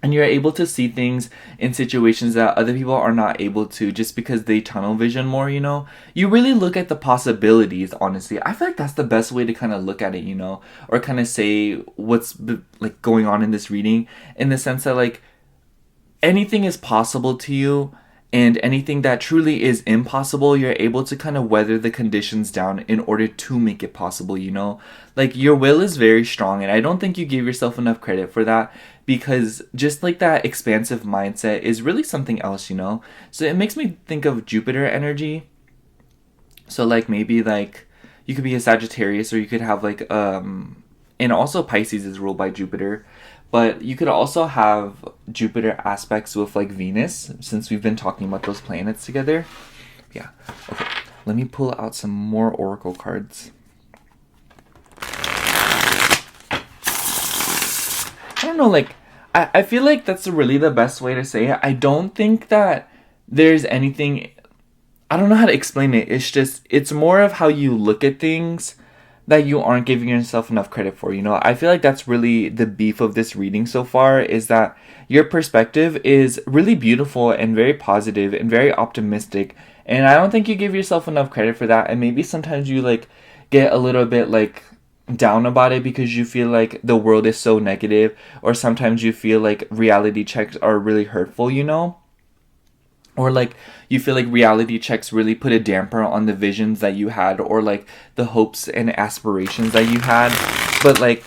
And you're able to see things in situations that other people are not able to just because they tunnel vision more, you know? You really look at the possibilities, honestly. I feel like that's the best way to kind of look at it, you know? Or kind of say what's like going on in this reading, in the sense that like anything is possible to you, and anything that truly is impossible, you're able to kind of weather the conditions down in order to make it possible, you know? Like, your will is very strong, and I don't think you give yourself enough credit for that, because just like that expansive mindset is really something else, you know? So it makes me think of Jupiter energy. So like maybe like you could be a Sagittarius, or you could have like and also Pisces is ruled by Jupiter. But you could also have Jupiter aspects with like Venus, since we've been talking about those planets together. Yeah. Okay. Let me pull out some more oracle cards. I don't know, like, I feel like that's really the best way to say it. I don't think that there's anything, I don't know how to explain it. It's just, it's more of how you look at things that you aren't giving yourself enough credit for, you know? I feel like that's really the beef of this reading so far, is that your perspective is really beautiful and very positive and very optimistic, and I don't think you give yourself enough credit for that, and maybe sometimes you, like, get a little bit, like, down about it because you feel like the world is so negative, or sometimes you feel like reality checks are really hurtful, you know? Or like you feel like reality checks really put a damper on the visions that you had, or like the hopes and aspirations that you had. But like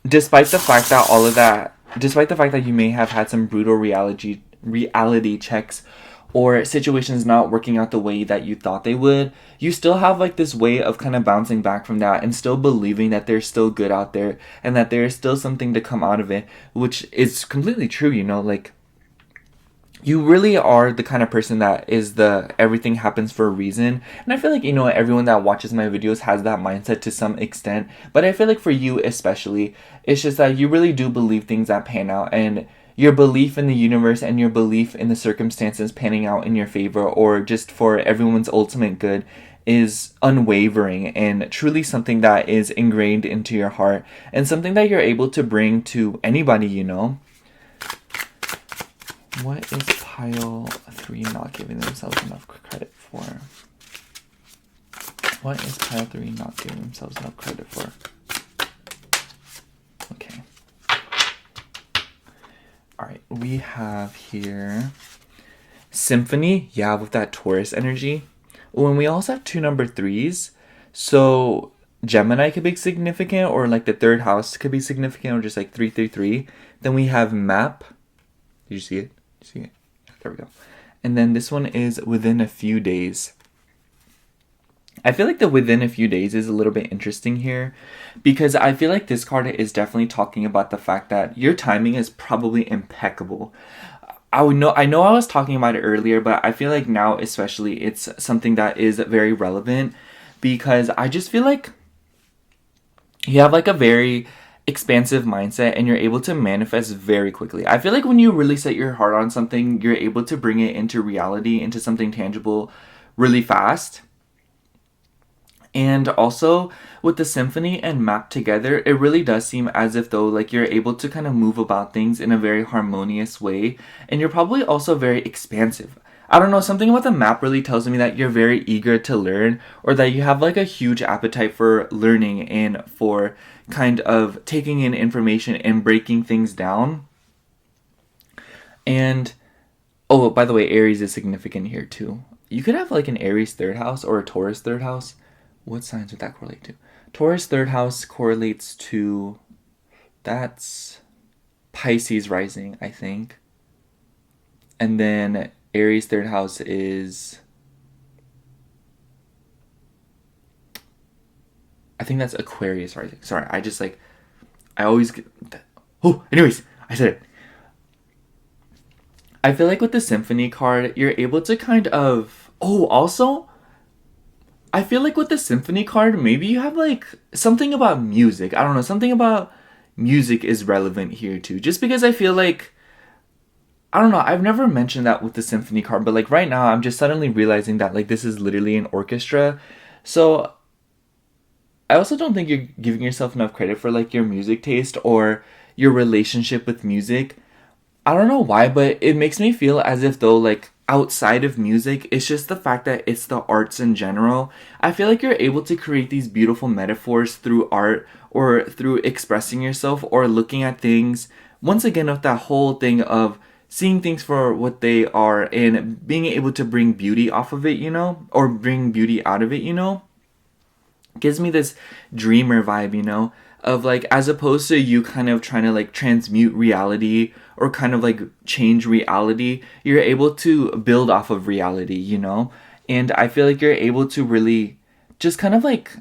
despite the fact that you may have had some brutal reality checks, or situations not working out the way that you thought they would, you still have like this way of kind of bouncing back from that and still believing that there's still good out there and that there is still something to come out of it, which is completely true, you know? Like, you really are the kind of person that is everything happens for a reason. And I feel like, you know, everyone that watches my videos has that mindset to some extent. But I feel like for you especially, it's just that you really do believe things that pan out. And your belief in the universe and your belief in the circumstances panning out in your favor, or just for everyone's ultimate good, is unwavering and truly something that is ingrained into your heart. And something that you're able to bring to anybody, you know? What is pile 3 not giving themselves enough credit for? What is pile 3 not giving themselves enough credit for? Okay. Alright, we have here Symphony, yeah, with that Taurus energy. Oh, and we also have 2 number 3s. So Gemini could be significant, or like the 3rd house could be significant, or just like 333. Then we have Map. Did you see it? See it? There we go. And then this one is Within a Few Days. I feel like the Within a Few Days is a little bit interesting here, because I feel like this card is definitely talking about the fact that your timing is probably impeccable. I know I was talking about it earlier, but I feel like now especially it's something that is very relevant, because I just feel like you have like a very expansive mindset and you're able to manifest very quickly. I feel like when you really set your heart on something, you're able to bring it into reality, into something tangible really fast. And also with the symphony and map together, it really does seem as if though like you're able to kind of move about things in a very harmonious way, and you're probably also very expansive. I don't know, something about the map really tells me that you're very eager to learn, or that you have like a huge appetite for learning and for kind of taking in information and breaking things down. And oh, by the way, Aries is significant here too. You could have like an Aries third house or a Taurus third house. What signs would that correlate to? Taurus third house correlates to, that's Pisces rising, I think. And then Aries third house is, I think that's Aquarius rising. Sorry, I always get, oh, anyways, I said it. I feel like with the symphony card, you're able to kind of, oh, also, I feel like with the symphony card, maybe you have like something about music. I don't know, something about music is relevant here too. Just because I feel like, I don't know, I've never mentioned that with the symphony card, but like right now I'm just suddenly realizing that like this is literally an orchestra. So I also don't think you're giving yourself enough credit for like your music taste or your relationship with music. I don't know why, but it makes me feel as if though like outside of music, it's just the fact that it's the arts in general. I feel like you're able to create these beautiful metaphors through art or through expressing yourself or looking at things. Once again, with that whole thing of seeing things for what they are and being able to bring beauty off of it, you know, or bring beauty out of it, you know, gives me this dreamer vibe, you know, of like, as opposed to you kind of trying to like transmute reality or kind of like change reality, you're able to build off of reality, you know? And I feel like you're able to really just kind of like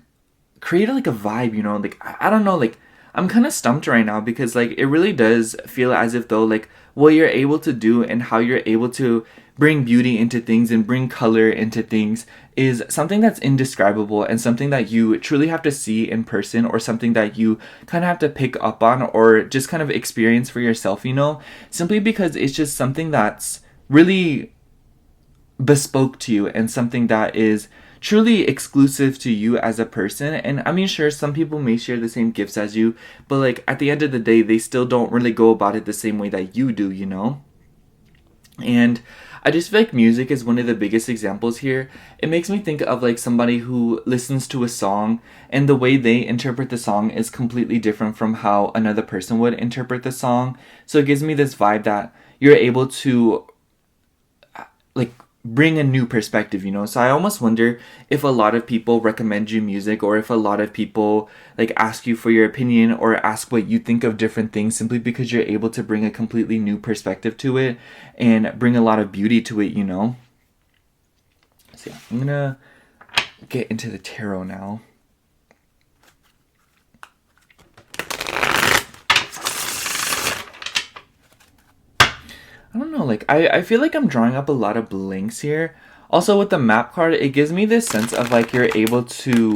create like a vibe, you know? Like, I don't know, like, I'm kind of stumped right now because like it really does feel as if though like what you're able to do and how you're able to bring beauty into things and bring color into things is something that's indescribable and something that you truly have to see in person, or something that you kind of have to pick up on or just kind of experience for yourself, you know, simply because it's just something that's really bespoke to you and something that is truly exclusive to you as a person. And I mean, sure, some people may share the same gifts as you, but like at the end of the day, they still don't really go about it the same way that you do, you know? And I just feel like music is one of the biggest examples here. It makes me think of like somebody who listens to a song and the way they interpret the song is completely different from how another person would interpret the song. So it gives me this vibe that you're able to like bring a new perspective, you know? So I almost wonder if a lot of people recommend you music, or if a lot of people like ask you for your opinion or ask what you think of different things simply because you're able to bring a completely new perspective to it and bring a lot of beauty to it, you know? So yeah, I'm gonna get into the tarot now. I don't know, like, I feel like I'm drawing up a lot of blanks here. Also, with the map card, it gives me this sense of, like, you're able to...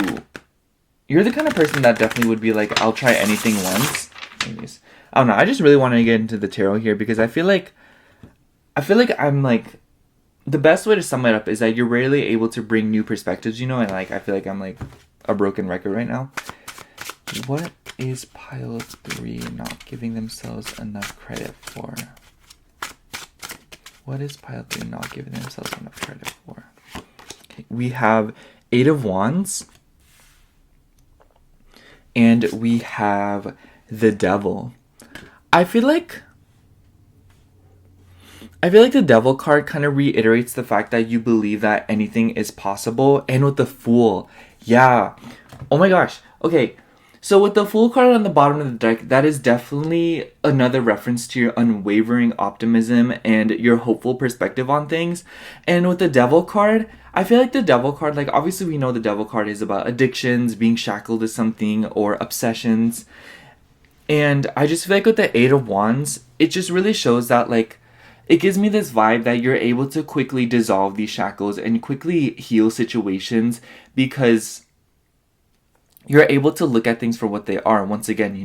You're the kind of person that definitely would be like, I'll try anything once. Anyways, I don't know, I just really want to get into the tarot here because I feel like I'm, like... The best way to sum it up is that you're rarely able to bring new perspectives, you know? And, like, I feel like I'm, like, a broken record right now. What is pile 3 not giving themselves enough credit for? What is pile 3 not giving themselves enough credit for? Okay, we have 8 of Wands. And we have the Devil. I feel like the Devil card kind of reiterates the fact that you believe that anything is possible. And with the Fool, yeah. Oh my gosh. Okay. So with the Fool card on the bottom of the deck, that is definitely another reference to your unwavering optimism and your hopeful perspective on things. And with the Devil card, I feel like the Devil card, like obviously we know the Devil card is about addictions, being shackled to something, or obsessions. And I just feel like with the 8 of Wands, it just really shows that like, it gives me this vibe that you're able to quickly dissolve these shackles and quickly heal situations because you're able to look at things for what they are. Once again,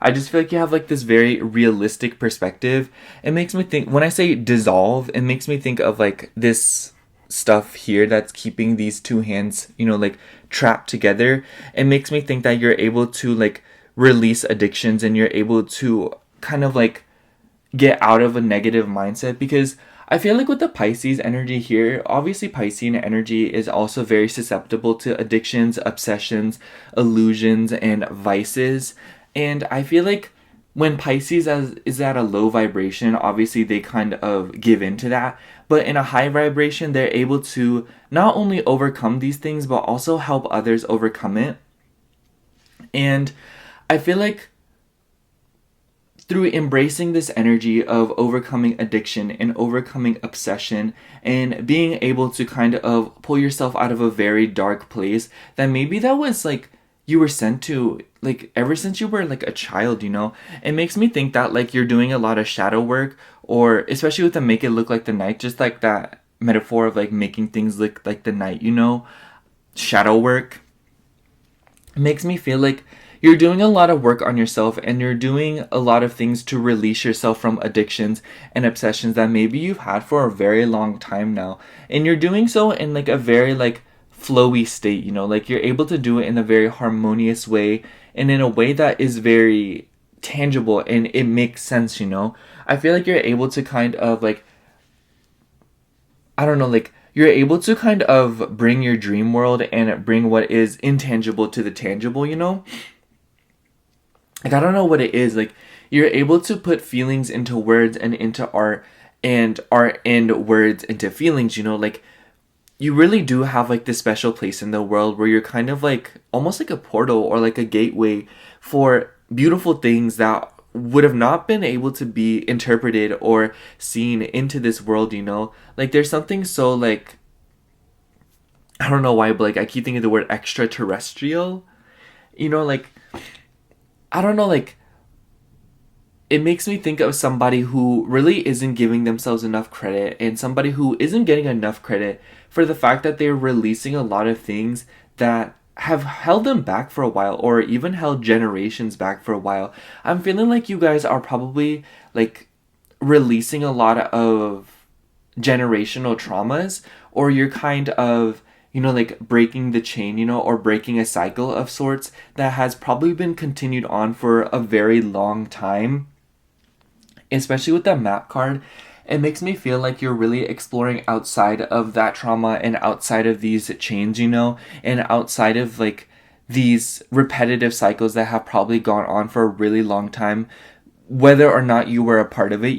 I just feel like you have like this very realistic perspective. It makes me think, when I say dissolve, it makes me think of like this stuff here that's keeping these two hands, like trapped together. It makes me think that you're able to like release addictions, and you're able to kind of like get out of a negative mindset, because I feel like with the Pisces energy here, obviously Piscean energy is also very susceptible to addictions, obsessions, illusions, and vices. And I feel like when Pisces is at a low vibration, obviously they kind of give into that. But in a high vibration, they're able to not only overcome these things, but also help others overcome it. And I feel like through embracing this energy of overcoming addiction and overcoming obsession and being able to kind of pull yourself out of a very dark place that maybe that was like you were sent to like ever since you were like a child, it makes me think that like you're doing a lot of shadow work, or especially with the make it look like the night, just like that metaphor of like making things look like the night, shadow work makes me feel like you're doing a lot of work on yourself, and you're doing a lot of things to release yourself from addictions and obsessions that maybe you've had for a very long time now. And you're doing so in like a very like flowy state, like you're able to do it in a very harmonious way and in a way that is very tangible and it makes sense, I feel like you're able to kind of like, I don't know, like you're able to kind of bring your dream world and bring what is intangible to the tangible, Like, I don't know what it is. Like, you're able to put feelings into words and into art and words into feelings, Like, you really do have, like, this special place in the world where you're kind of, like, almost like a portal or, like, a gateway for beautiful things that would have not been able to be interpreted or seen into this world, Like, there's something so, like, I don't know why, but, like, I keep thinking of the word extraterrestrial, like, I don't know, like, it makes me think of somebody who really isn't giving themselves enough credit, and somebody who isn't getting enough credit for the fact that they're releasing a lot of things that have held them back for a while, or even held generations back for a while. I'm feeling like you guys are probably, like, releasing a lot of generational traumas, or you're kind of like breaking the chain, or breaking a cycle of sorts that has probably been continued on for a very long time. Especially with the map card, it makes me feel like you're really exploring outside of that trauma and outside of these chains, and outside of like these repetitive cycles that have probably gone on for a really long time, whether or not you were a part of it,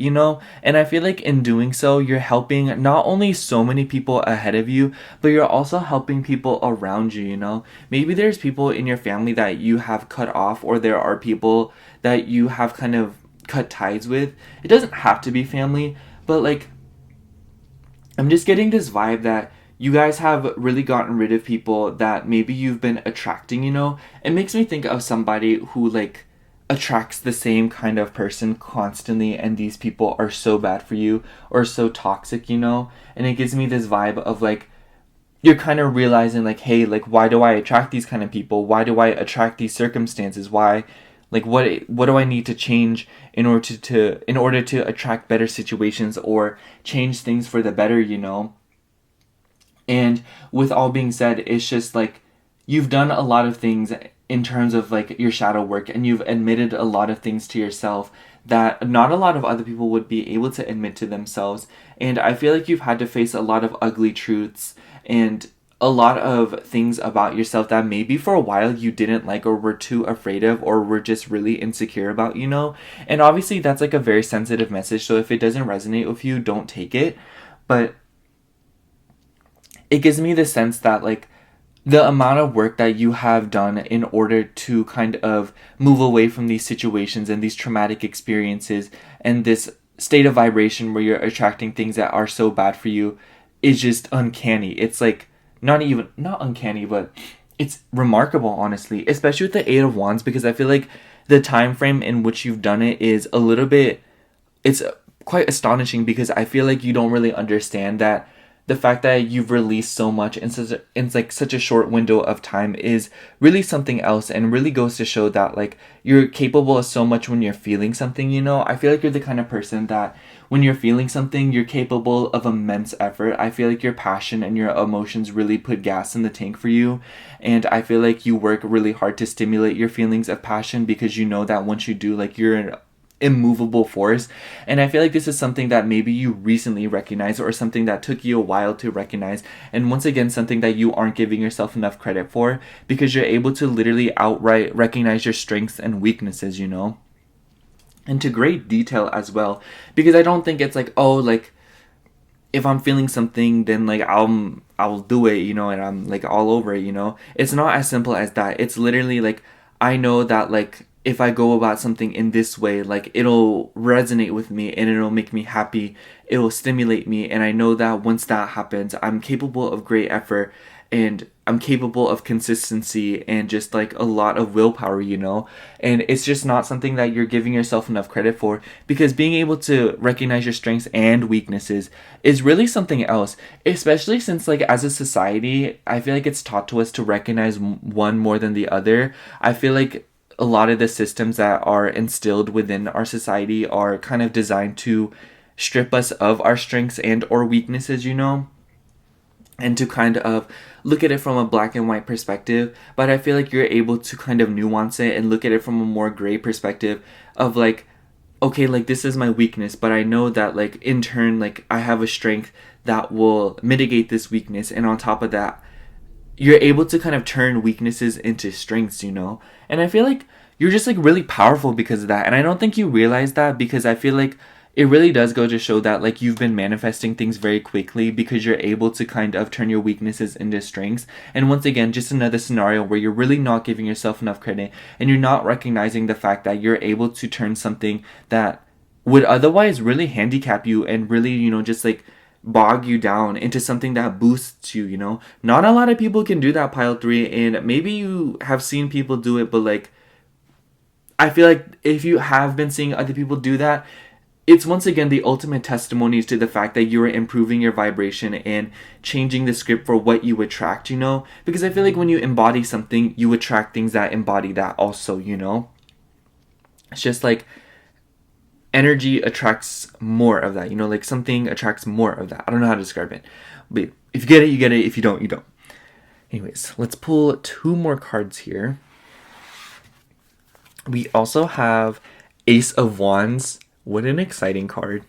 And I feel like in doing so, you're helping not only so many people ahead of you, but you're also helping people around you, Maybe there's people in your family that you have cut off, or there are people that you have kind of cut ties with. It doesn't have to be family, but like, I'm just getting this vibe that you guys have really gotten rid of people that maybe you've been attracting, It makes me think of somebody who like attracts the same kind of person constantly, and these people are so bad for you or so toxic, and it gives me this vibe of like you're kind of realizing like, hey, like, why do I attract these kind of people? Why do I attract these circumstances? Why, like, what do I need to change in order to attract better situations or change things for the better, And with all being said, it's just like you've done a lot of things in terms of like your shadow work, and you've admitted a lot of things to yourself that not a lot of other people would be able to admit to themselves. And I feel like you've had to face a lot of ugly truths and a lot of things about yourself that maybe for a while you didn't like, or were too afraid of, or were just really insecure about, And obviously that's like a very sensitive message, so if it doesn't resonate with you, don't take it. But it gives me the sense that like the amount of work that you have done in order to kind of move away from these situations and these traumatic experiences and this state of vibration where you're attracting things that are so bad for you is just uncanny. It's like not uncanny, but it's remarkable, honestly, especially with the Eight of Wands, because I feel like the time frame in which you've done it is it's quite astonishing, because I feel like you don't really understand that the fact that you've released so much in like such a short window of time is really something else, and really goes to show that like you're capable of so much when you're feeling something, you know? I feel like you're the kind of person that when you're feeling something, you're capable of immense effort. I feel like your passion and your emotions really put gas in the tank for you. And I feel like you work really hard to stimulate your feelings of passion, because you know that once you do, like, you're an immovable force. And I feel like this is something that maybe you recently recognize, or something that took you a while to recognize, and once again something that you aren't giving yourself enough credit for, because you're able to literally outright recognize your strengths and weaknesses, you know, and to great detail as well. Because I don't think it's like, oh, like, if I'm feeling something, then like I'll do it, you know, and I'm like all over it, you know. It's not as simple as that. It's literally like, I know that like if I go about something in this way, like it'll resonate with me and it'll make me happy. It'll stimulate me, and I know that once that happens, I'm capable of great effort, and I'm capable of consistency and just like a lot of willpower, you know? And it's just not something that you're giving yourself enough credit for, because being able to recognize your strengths and weaknesses is really something else, especially since like as a society, I feel like it's taught to us to recognize one more than the other. I feel like a lot of the systems that are instilled within our society are kind of designed to strip us of our strengths and or weaknesses, you know? And to kind of look at it from a black and white perspective. But I feel like you're able to kind of nuance it and look at it from a more gray perspective of like, okay, like this is my weakness, but I know that like in turn, like I have a strength that will mitigate this weakness. And on top of that, you're able to kind of turn weaknesses into strengths, you know? And I feel like you're just like really powerful because of that. And I don't think you realize that, because I feel like it really does go to show that like you've been manifesting things very quickly, because you're able to kind of turn your weaknesses into strengths. And once again, just another scenario where you're really not giving yourself enough credit, and you're not recognizing the fact that you're able to turn something that would otherwise really handicap you and really, you know, just like bog you down into something that boosts you, you know? Not a lot of people can do that, pile 3, and maybe you have seen people do it, but like I feel like if you have been seeing other people do that, it's once again the ultimate testimony to the fact that you're improving your vibration and changing the script for what you attract, you know? Because I feel like when you embody something, you attract things that embody that also, you know? It's just like energy attracts more of that, you know? Like something attracts more of that. I don't know how to describe it. But if you get it, you get it. If you don't, you don't. Anyways, let's pull 2 more cards here. We also have Ace of Wands. What an exciting card.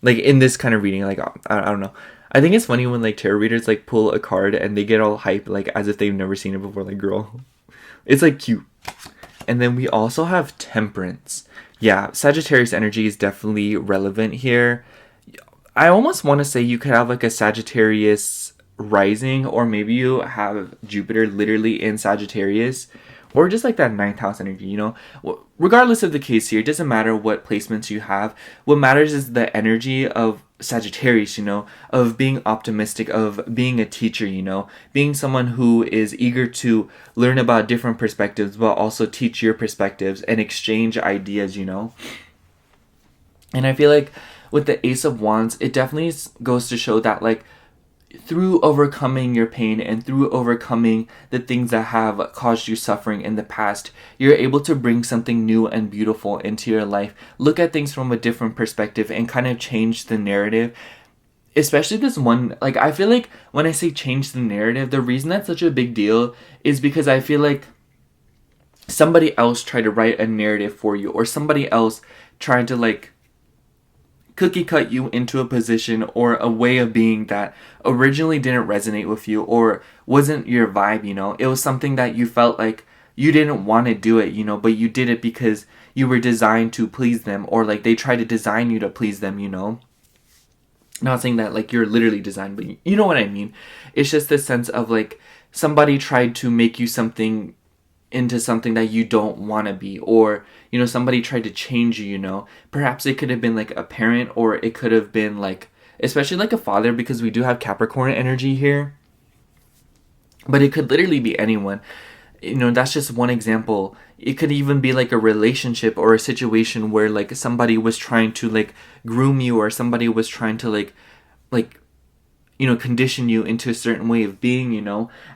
Like in this kind of reading, like I don't know. I think it's funny when like tarot readers like pull a card and they get all hype, like as if they've never seen it before. Like, girl, it's like cute. And then we also have Temperance. Yeah, Sagittarius energy is definitely relevant here. I almost want to say you could have like a Sagittarius rising, or maybe you have Jupiter literally in Sagittarius, or just like that 9th house energy, you know? Regardless of the case here, it doesn't matter what placements you have. What matters is the energy of Sagittarius, you know? Of being optimistic, of being a teacher, you know? Being someone who is eager to learn about different perspectives, but also teach your perspectives and exchange ideas, you know? And I feel like with the Ace of Wands, it definitely goes to show that like through overcoming your pain and through overcoming the things that have caused you suffering in the past, you're able to bring something new and beautiful into your life. Look at things from a different perspective and kind of change the narrative. Especially this one, like I feel like when I say change the narrative, the reason that's such a big deal is because I feel like somebody else tried to write a narrative for you, or somebody else tried to like cookie cut you into a position or a way of being that originally didn't resonate with you or wasn't your vibe, you know? It was something that you felt like you didn't want to do it, you know, but you did it because you were designed to please them, or like they tried to design you to please them, you know? Not saying that like you're literally designed, but you know what I mean. It's just this sense of like somebody tried to make you something into something that you don't want to be, or you know, somebody tried to change you, you know. Perhaps it could have been like a parent, or it could have been like, especially like a father, because we do have Capricorn energy here, but it could literally be anyone, you know. That's just one example. It could even be like a relationship or a situation where like somebody was trying to like groom you, or somebody was trying to like condition you into a certain way of being,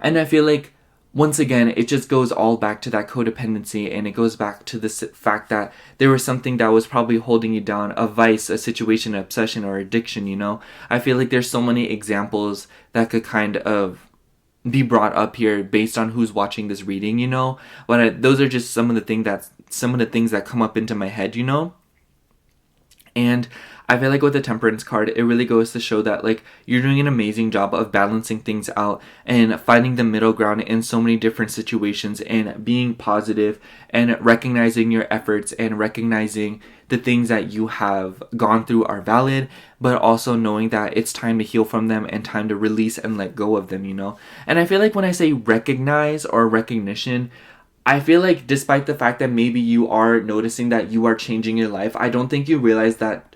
and I feel like once again, it just goes all back to that codependency, and it goes back to the fact that there was something that was probably holding you down, a vice, a situation, an obsession, or addiction, I feel like there's so many examples that could kind of be brought up here based on who's watching this reading, but those are just some of the things that come up into my head, and I feel like with the Temperance card, it really goes to show that, like, you're doing an amazing job of balancing things out and finding the middle ground in so many different situations, and being positive and recognizing your efforts and recognizing the things that you have gone through are valid, but also knowing that it's time to heal from them and time to release and let go of them, And I feel like when I say recognize or recognition, I feel like despite the fact that maybe you are noticing that you are changing your life, I don't think you realize that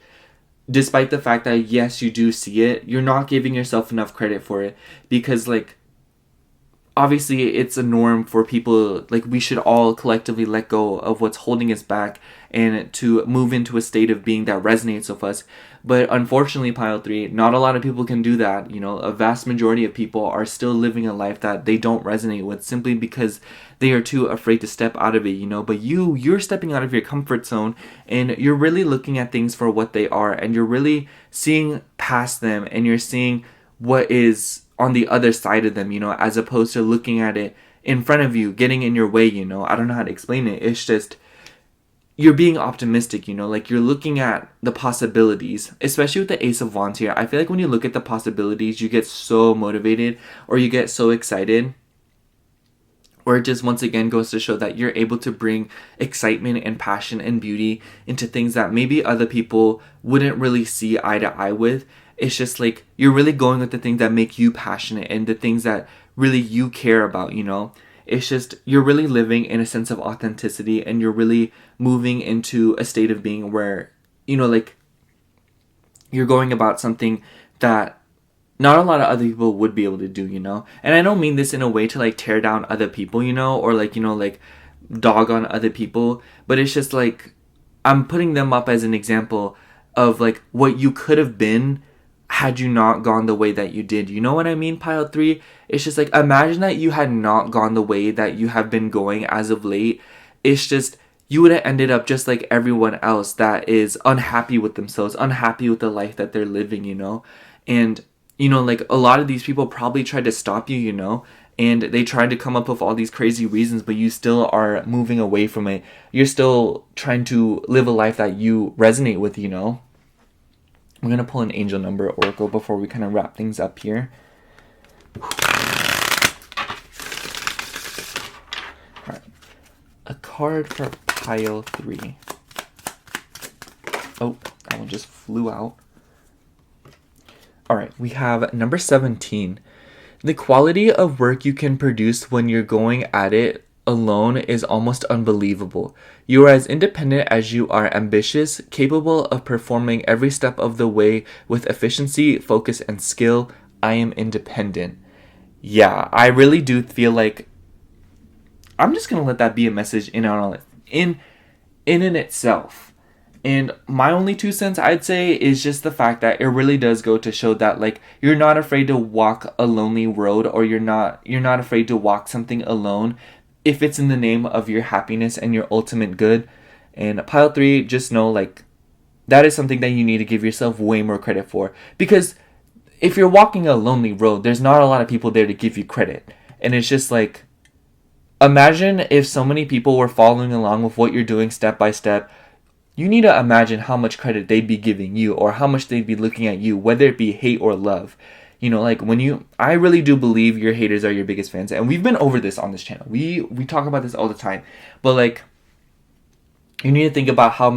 despite the fact that yes, you do see it, you're not giving yourself enough credit for it, because like obviously it's a norm for people, like we should all collectively let go of what's holding us back and to move into a state of being that resonates with us. But unfortunately, pile 3, not a lot of people can do that. A vast majority of people are still living a life that they don't resonate with, simply because they are too afraid to step out of it, but you're stepping out of your comfort zone, and you're really looking at things for what they are, and you're really seeing past them, and you're seeing what is on the other side of them, as opposed to looking at it in front of you, getting in your way, I don't know how to explain it. It's just, you're being optimistic, like you're looking at the possibilities, especially with the Ace of Wands here. I feel like when you look at the possibilities, you get so motivated, or you get so excited, or it just once again goes to show that you're able to bring excitement and passion and beauty into things that maybe other people wouldn't really see eye to eye with. It's just like you're really going with the things that make you passionate and the things that really you care about, It's just you're really living in a sense of authenticity, and you're really moving into a state of being where, like you're going about something that not a lot of other people would be able to do, And I don't mean this in a way to like tear down other people, or like, like dog on other people, but it's just like I'm putting them up as an example of like what you could have been had you not gone the way that you did. You know what I mean, pile 3? It's just like, imagine that you had not gone the way that you have been going as of late. It's just, you would have ended up just like everyone else that is unhappy with themselves, unhappy with the life that they're living, And, like a lot of these people probably tried to stop you, and they tried to come up with all these crazy reasons, but you still are moving away from it. You're still trying to live a life that you resonate with, I'm going to pull an angel number oracle before we kind of wrap things up here. All right. A card for pile 3. Oh, that one just flew out. All right, we have number 17. The quality of work you can produce when you're going at it alone is almost unbelievable. You are as independent as you are ambitious, capable of performing every step of the way with efficiency, focus, and skill. I am independent. Yeah, I really do feel like I'm just gonna let that be a message in itself. And my only 2 cents, I'd say, is just the fact that it really does go to show that like you're not afraid to walk a lonely road, or you're not afraid to walk something alone if it's in the name of your happiness and your ultimate good. And pile 3, just know like that is something that you need to give yourself way more credit for, because if you're walking a lonely road, there's not a lot of people there to give you credit. And it's just like, imagine if so many people were following along with what you're doing step by step. You need to imagine how much credit they'd be giving you, or how much they'd be looking at you, whether it be hate or love. Like I really do believe your haters are your biggest fans. And we've been over this on this channel. We talk about this all the time. But like, you need to think about how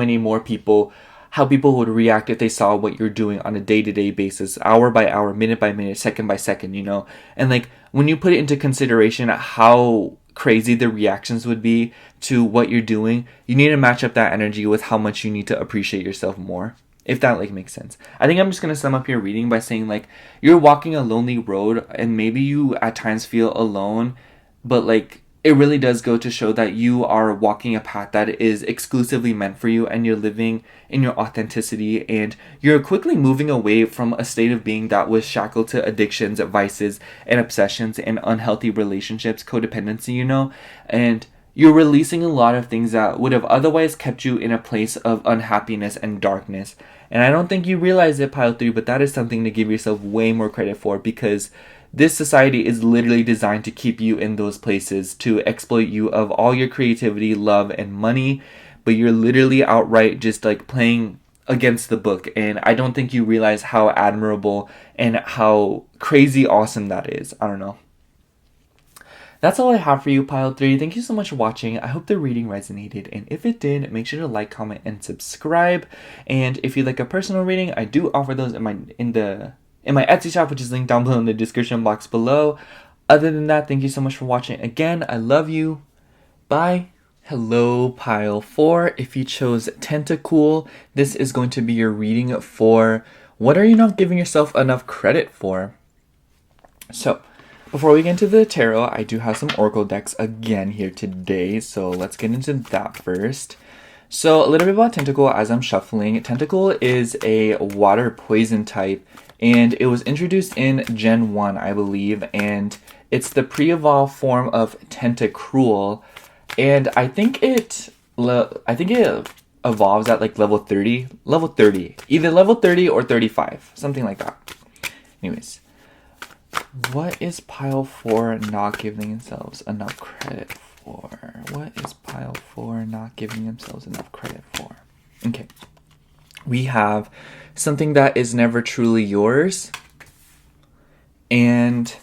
people would react if they saw what you're doing on a day-to-day basis, hour by hour, minute by minute, second by second, And like, when you put it into consideration how crazy the reactions would be to what you're doing, you need to match up that energy with how much you need to appreciate yourself more. If that like makes sense. I think I'm just going to sum up your reading by saying like, you're walking a lonely road, and maybe you at times feel alone, but like it really does go to show that you are walking a path that is exclusively meant for you, and you're living in your authenticity, and you're quickly moving away from a state of being that was shackled to addictions, vices, and obsessions, and unhealthy relationships, codependency, and you're releasing a lot of things that would have otherwise kept you in a place of unhappiness and darkness. And I don't think you realize it, Pile 3, but that is something to give yourself way more credit for, because this society is literally designed to keep you in those places, to exploit you of all your creativity, love, and money, but you're literally outright just like playing against the book, and I don't think you realize how admirable and how crazy awesome that is. I don't know. That's all I have for you, Pile 3. Thank you so much for watching. I hope the reading resonated, and if it did, make sure to like, comment, and subscribe. And if you'd like a personal reading, I do offer those in my Etsy shop, which is linked down below in the description box below. Other than that, thank you so much for watching. Again, I love you. Bye. Hello, Pile 4. If you chose Tentacool, this is going to be your reading for what are you not giving yourself enough credit for? So, before we get into the tarot, I do have some oracle decks again here today, so let's get into that first. So, a little bit about Tentacool as I'm shuffling. Tentacool is a water poison type, and it was introduced in Gen 1, I believe, and it's the pre-evolved form of Tentacruel, and I think it evolves at like level 30, either level 30 or 35, something like that. Anyways, what is Pile 4 not giving themselves enough credit for? What is Pile 4 not giving themselves enough credit for? Okay. We have something that is never truly yours, and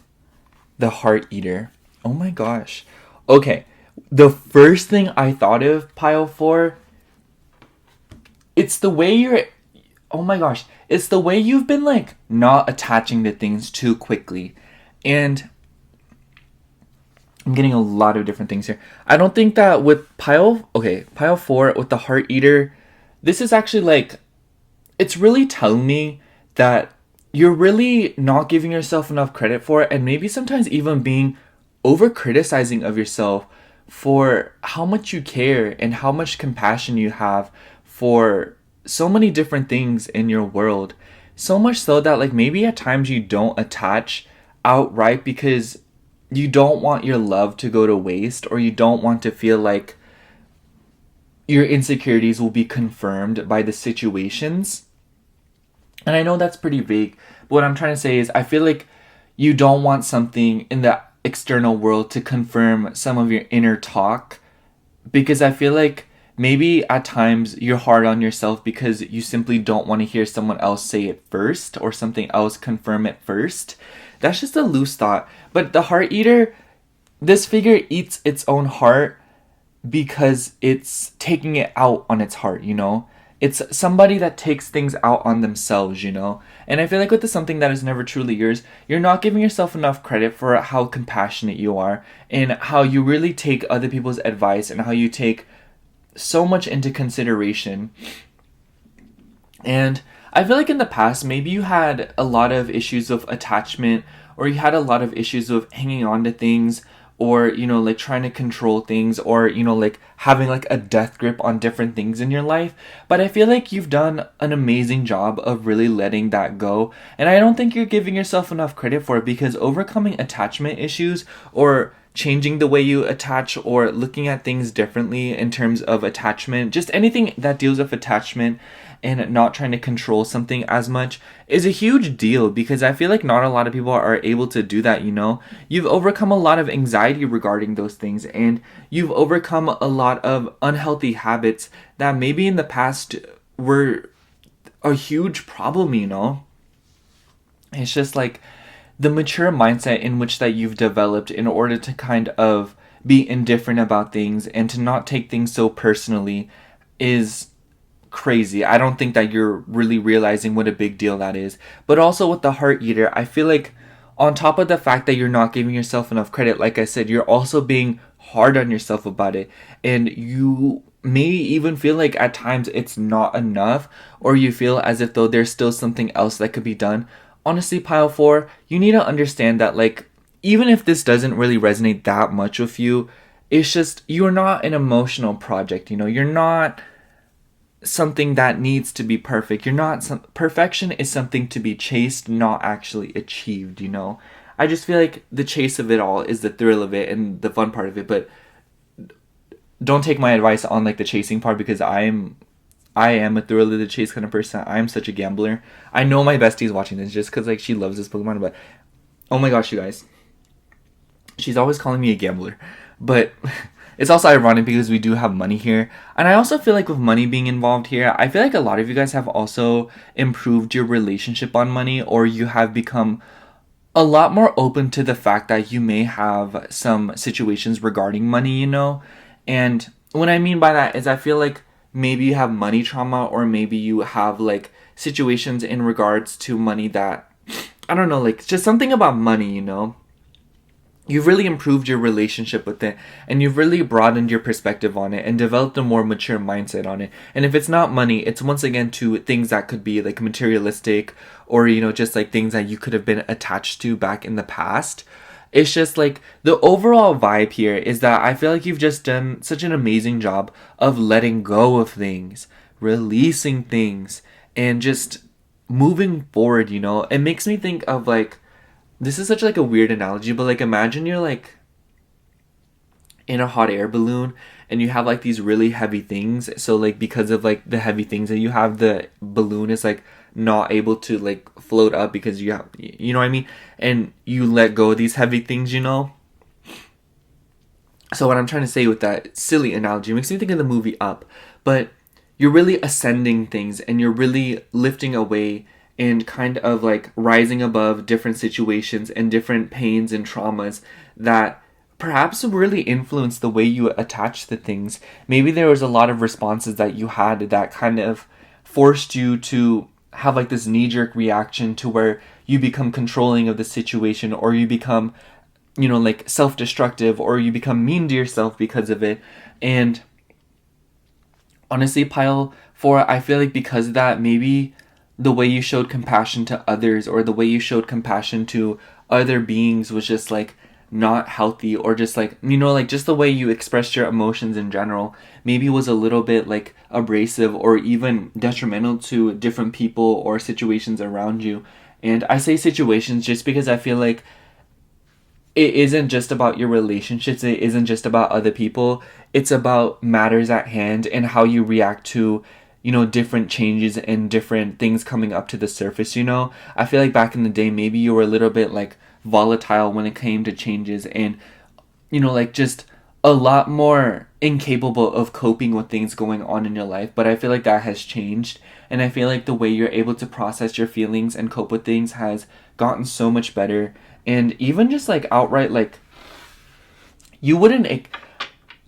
the Heart Eater. Oh my gosh. Okay. The first thing I thought of, Pile 4, it's the way you're... Oh my gosh. It's the way you've been, like, not attaching to things too quickly. And I'm getting a lot of different things here. I don't think that with Pile 4, with the Heart Eater, this is actually, like... It's really telling me that you're really not giving yourself enough credit for it, and maybe sometimes even being over-criticizing of yourself for how much you care and how much compassion you have for so many different things in your world. So much so that like maybe at times you don't attach outright because you don't want your love to go to waste, or you don't want to feel like your insecurities will be confirmed by the situations. And I know that's pretty vague, but what I'm trying to say is I feel like you don't want something in the external world to confirm some of your inner talk, because I feel like maybe at times you're hard on yourself because you simply don't want to hear someone else say it first, or something else confirm it first. That's just a loose thought. But the Heart Eater, this figure eats its own heart because it's taking it out on its heart, It's somebody that takes things out on themselves, And I feel like with something that is never truly yours, you're not giving yourself enough credit for how compassionate you are, and how you really take other people's advice, and how you take so much into consideration. And I feel like in the past, maybe you had a lot of issues of attachment, or you had a lot of issues of hanging on to things, or, like trying to control things, or, like having like a death grip on different things in your life. But I feel like you've done an amazing job of really letting that go. And I don't think you're giving yourself enough credit for it, because overcoming attachment issues, or changing the way you attach, or looking at things differently in terms of attachment, just anything that deals with attachment and not trying to control something as much, is a huge deal, because I feel like not a lot of people are able to do that, You've overcome a lot of anxiety regarding those things, and you've overcome a lot of unhealthy habits that maybe in the past were a huge problem, It's just like the mature mindset in which that you've developed in order to kind of be indifferent about things and to not take things so personally is crazy. I don't think that you're really realizing what a big deal that is. But also with the Heart Eater, I feel like on top of the fact that you're not giving yourself enough credit, like I said, you're also being hard on yourself about it. And you may even feel like at times it's not enough, or you feel as if though there's still something else that could be done. Honestly, Pile 4, you need to understand that, like, even if this doesn't really resonate that much with you, it's just, you're not an emotional project, you know? You're not something that needs to be perfect. You're not perfection is something to be chased, not actually achieved, you know? I just feel like the chase of it all is the thrill of it and the fun part of it, but don't take my advice on like the chasing part, because I am a thrill of the chase kind of person. I'm such a gambler. I know my bestie's watching this just because like she loves this Pokemon, but oh my gosh, you guys, she's always calling me a gambler. But it's also ironic because we do have money here. And I also feel like with money being involved here, I feel like a lot of you guys have also improved your relationship on money, or you have become a lot more open to the fact that you may have some situations regarding money, you know? And what I mean by that is I feel like maybe you have money trauma, or maybe you have like situations in regards to money that, I don't know, like just something about money, you know? You've really improved your relationship with it, and you've really broadened your perspective on it and developed a more mature mindset on it. And if it's not money, it's once again to things that could be like materialistic, or, you know, just like things that you could have been attached to back in the past. It's just like the overall vibe here is that I feel like you've just done such an amazing job of letting go of things, releasing things, and just moving forward, you know? It makes me think of like, this is such like a weird analogy, but like imagine you're like in a hot air balloon and you have like these really heavy things. So like because of like the heavy things that you have, the balloon is like not able to like float up because you have, you know what I mean? And you let go of these heavy things, you know? So what I'm trying to say with that silly analogy, it makes me think of the movie Up, but you're really ascending things and you're really lifting away and kind of like rising above different situations and different pains and traumas that perhaps really influence the way you attach to things. Maybe there was a lot of responses that you had that kind of forced you to have like this knee-jerk reaction to where you become controlling of the situation, or you become, you know, like self-destructive, or you become mean to yourself because of it. And honestly, Pile 4, I feel like because of that, maybe the way you showed compassion to others, or the way you showed compassion to other beings, was just like not healthy, or just like, you know, like just the way you expressed your emotions in general maybe was a little bit like abrasive or even detrimental to different people or situations around you. And I say situations just because I feel like it isn't just about your relationships, it isn't just about other people, it's about matters at hand and how you react to, you know, different changes and different things coming up to the surface, you know? I feel like back in the day, maybe you were a little bit like volatile when it came to changes, and, you know, like just a lot more incapable of coping with things going on in your life. But I feel like that has changed, and I feel like the way you're able to process your feelings and cope with things has gotten so much better. And even just like outright, like, you wouldn't,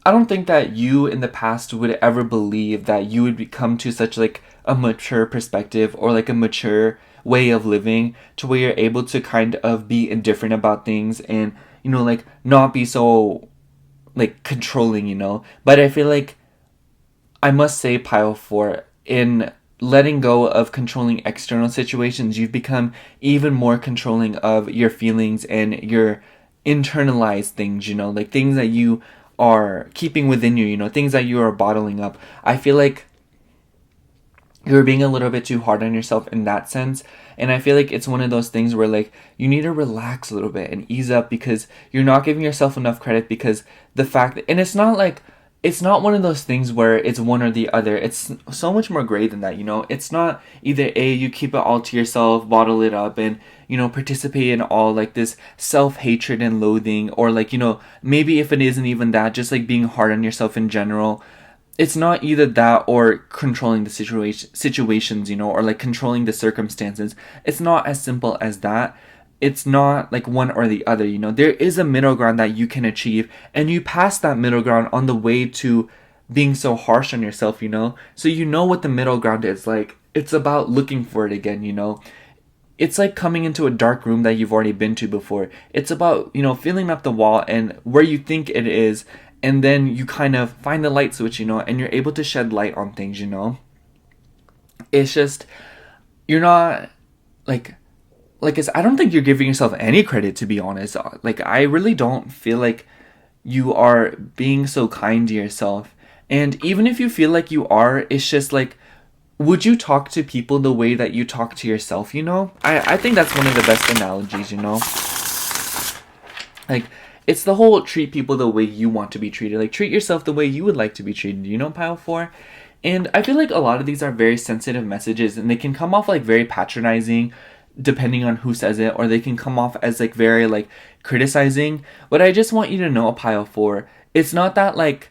I don't think that you in the past would ever believe that you would come to such like a mature perspective, or like a mature way of living, to where you're able to kind of be indifferent about things and, you know, like not be so like controlling, you know? But I feel like I must say, Pile 4, in letting go of controlling external situations, you've become even more controlling of your feelings and your internalized things, you know, like things that you are keeping within you, you know, things that you are bottling up. I feel like you're being a little bit too hard on yourself in that sense. And I feel like it's one of those things where like you need to relax a little bit and ease up, because you're not giving yourself enough credit, because the fact that, and it's not like, it's not one of those things where it's one or the other. It's so much more gray than that, you know? It's not either A, you keep it all to yourself, bottle it up, and, you know, participate in all like this self-hatred and loathing, or like, you know, maybe if it isn't even that, just like being hard on yourself in general. It's not either that or controlling the situations, you know, or like controlling the circumstances. It's not as simple as that. It's not like one or the other, you know. There is a middle ground that you can achieve, and you pass that middle ground on the way to being so harsh on yourself, you know. So you know what the middle ground is like. It's about looking for it again, you know. It's like coming into a dark room that you've already been to before. It's about, you know, filling up the wall and where you think it is, and then you kind of find the light switch, you know, and you're able to shed light on things, you know. It's just, you're not like I don't think you're giving yourself any credit, to be honest. Like, I really don't feel like you are being so kind to yourself. And even if you feel like you are, it's just like, would you talk to people the way that you talk to yourself, you know? I think that's one of the best analogies, you know? Like, it's the whole treat people the way you want to be treated. Like, treat yourself the way you would like to be treated, you know, pile 4? And I feel like a lot of these are very sensitive messages, and they can come off like very patronizing depending on who says it, or they can come off as like very like criticizing. But I just want you to know, pile 4, it's not that like,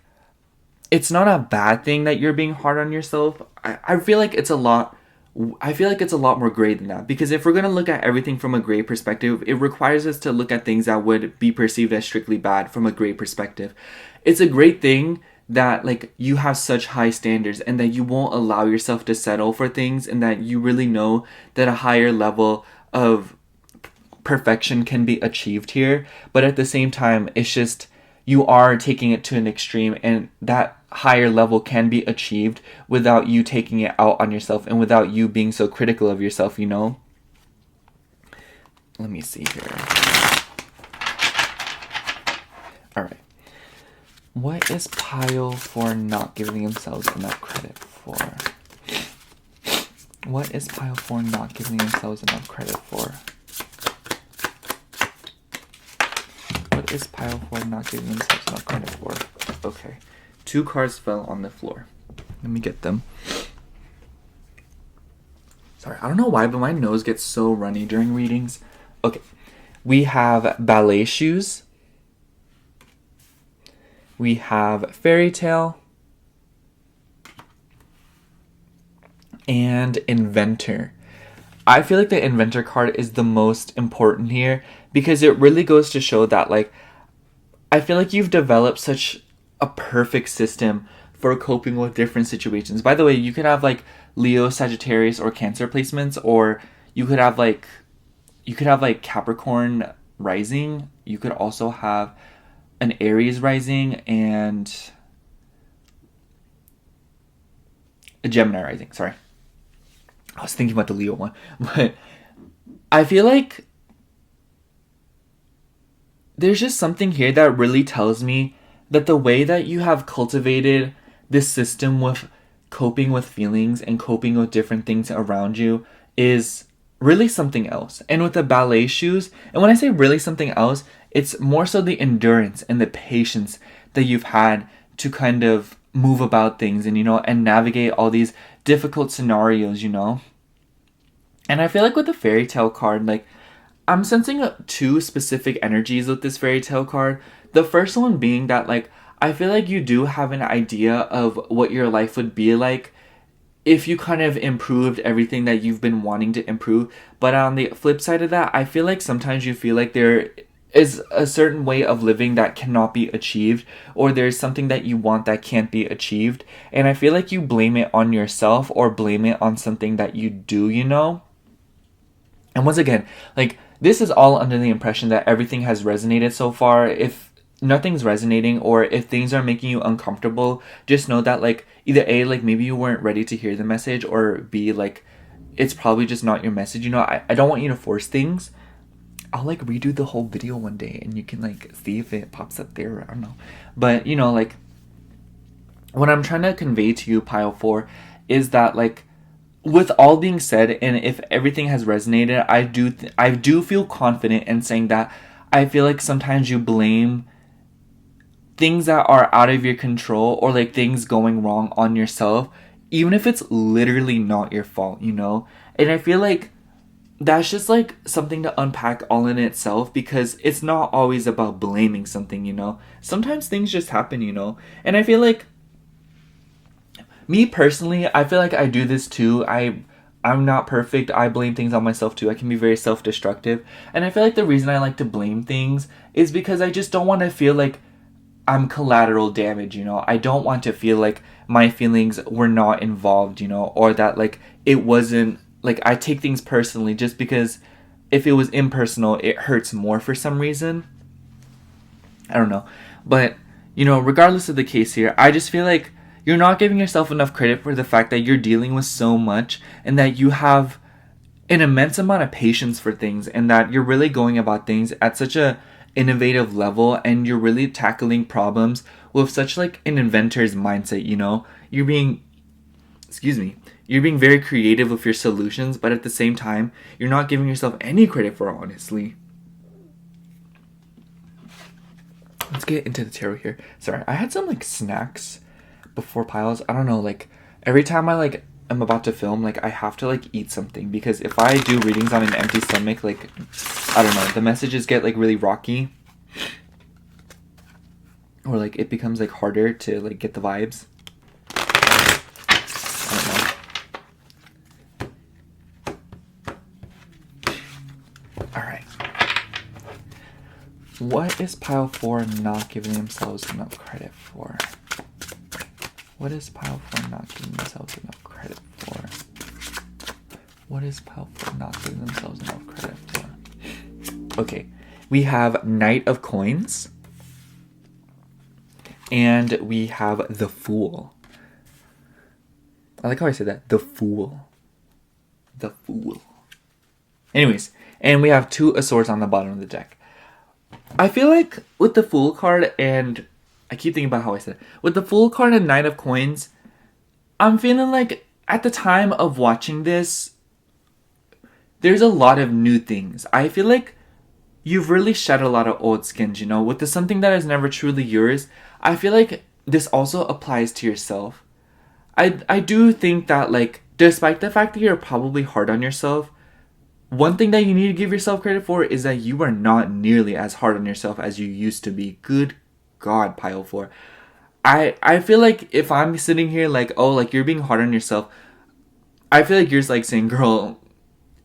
it's not a bad thing that you're being hard on yourself. I feel like it's a lot more gray than that, because if we're going to look at everything from a gray perspective, it requires us to look at things that would be perceived as strictly bad from a gray perspective. It's a great thing that like you have such high standards and that you won't allow yourself to settle for things, and that you really know that a higher level of perfection can be achieved here. But at the same time, it's just, you are taking it to an extreme, and that higher level can be achieved without you taking it out on yourself and without you being so critical of yourself, you know? Let me see here. Alright. What is pile 4 not giving themselves enough credit for? What is pile 4 not giving themselves enough credit for? What is pile 4 not giving themselves enough credit for? Okay. 2 cards fell on the floor. Let me get them. Sorry, I don't know why, but my nose gets so runny during readings. Okay. We have ballet shoes. We have fairy tale. And inventor. I feel like the inventor card is the most important here, because it really goes to show that, like, I feel like you've developed such a perfect system for coping with different situations. By the way, you could have like Leo, Sagittarius, or Cancer placements, or you could have like Capricorn rising. You could also have an Aries rising and a Gemini rising. Sorry, I was thinking about the Leo one, but I feel like there's just something here that really tells me that the way that you have cultivated this system with coping with feelings and coping with different things around you is really something else. And with the ballet shoes, and when I say really something else, it's more so the endurance and the patience that you've had to kind of move about things and, you know, and navigate all these difficult scenarios, you know. And I feel like with the fairy tale card, like, I'm sensing 2 specific energies with this fairy tale card. The first one being that, like, I feel like you do have an idea of what your life would be like if you kind of improved everything that you've been wanting to improve. But on the flip side of that, I feel like sometimes you feel like there is a certain way of living that cannot be achieved, or there's something that you want that can't be achieved. And I feel like you blame it on yourself or blame it on something that you do, you know? And once again, like, this is all under the impression that everything has resonated so far. If nothing's resonating, or if things are making you uncomfortable, just know that, like, either A, like, maybe you weren't ready to hear the message, or B, like, it's probably just not your message. You know, I don't want you to force things. I'll, like, redo the whole video one day, and you can, like, see if it pops up there. I don't know. But, you know, like, what I'm trying to convey to you, pile 4, is that, like, with all being said, and if everything has resonated, I do feel confident in saying that I feel like sometimes you blame things that are out of your control, or like things going wrong, on yourself, even if it's literally not your fault, you know? And I feel like that's just like something to unpack all in itself, because it's not always about blaming something, you know? Sometimes things just happen, you know? And I feel like, me personally, I feel like I do this too. I'm not perfect. I blame things on myself too. I can be very self-destructive. And I feel like the reason I like to blame things is because I just don't want to feel like I'm collateral damage, you know? I don't want to feel like my feelings were not involved, you know? Or that, like, it wasn't, like, I take things personally, just because if it was impersonal, it hurts more for some reason. I don't know. But, you know, regardless of the case here, I just feel like you're not giving yourself enough credit for the fact that you're dealing with so much, and that you have an immense amount of patience for things, and that you're really going about things at such a innovative level, and you're really tackling problems with such like an inventor's mindset, you know? You're being very creative with your solutions, but at the same time, you're not giving yourself any credit for it, honestly. Let's get into the tarot here. Sorry, I had some like snacks before piles. I don't know, like every time I like am about to film, like I have to like eat something, because if I do readings on an empty stomach, like I don't know, the messages get like really rocky, or like it becomes like harder to like get the vibes. I don't know. All right. What is pile 4 not giving themselves enough credit for? What is pile 4 not giving themselves enough credit for? What is pile 4 not giving themselves enough credit for? Okay, we have Knight of Coins. And we have the Fool. I like how I said that. The Fool. The Fool. Anyways, and we have 2 of Swords on the bottom of the deck. I feel like with the Fool card, and I keep thinking about how I said it. With the Fool card and Knight of Coins, I'm feeling like at the time of watching this, there's a lot of new things. I feel like you've really shed a lot of old skins, you know? With the something that is never truly yours, I feel like this also applies to yourself. I do think that, like, despite the fact that you're probably hard on yourself, one thing that you need to give yourself credit for is that you are not nearly as hard on yourself as you used to be. Good God, pile 4. I feel like if I'm sitting here like, oh, like, you're being hard on yourself, I feel like you're just like saying, girl,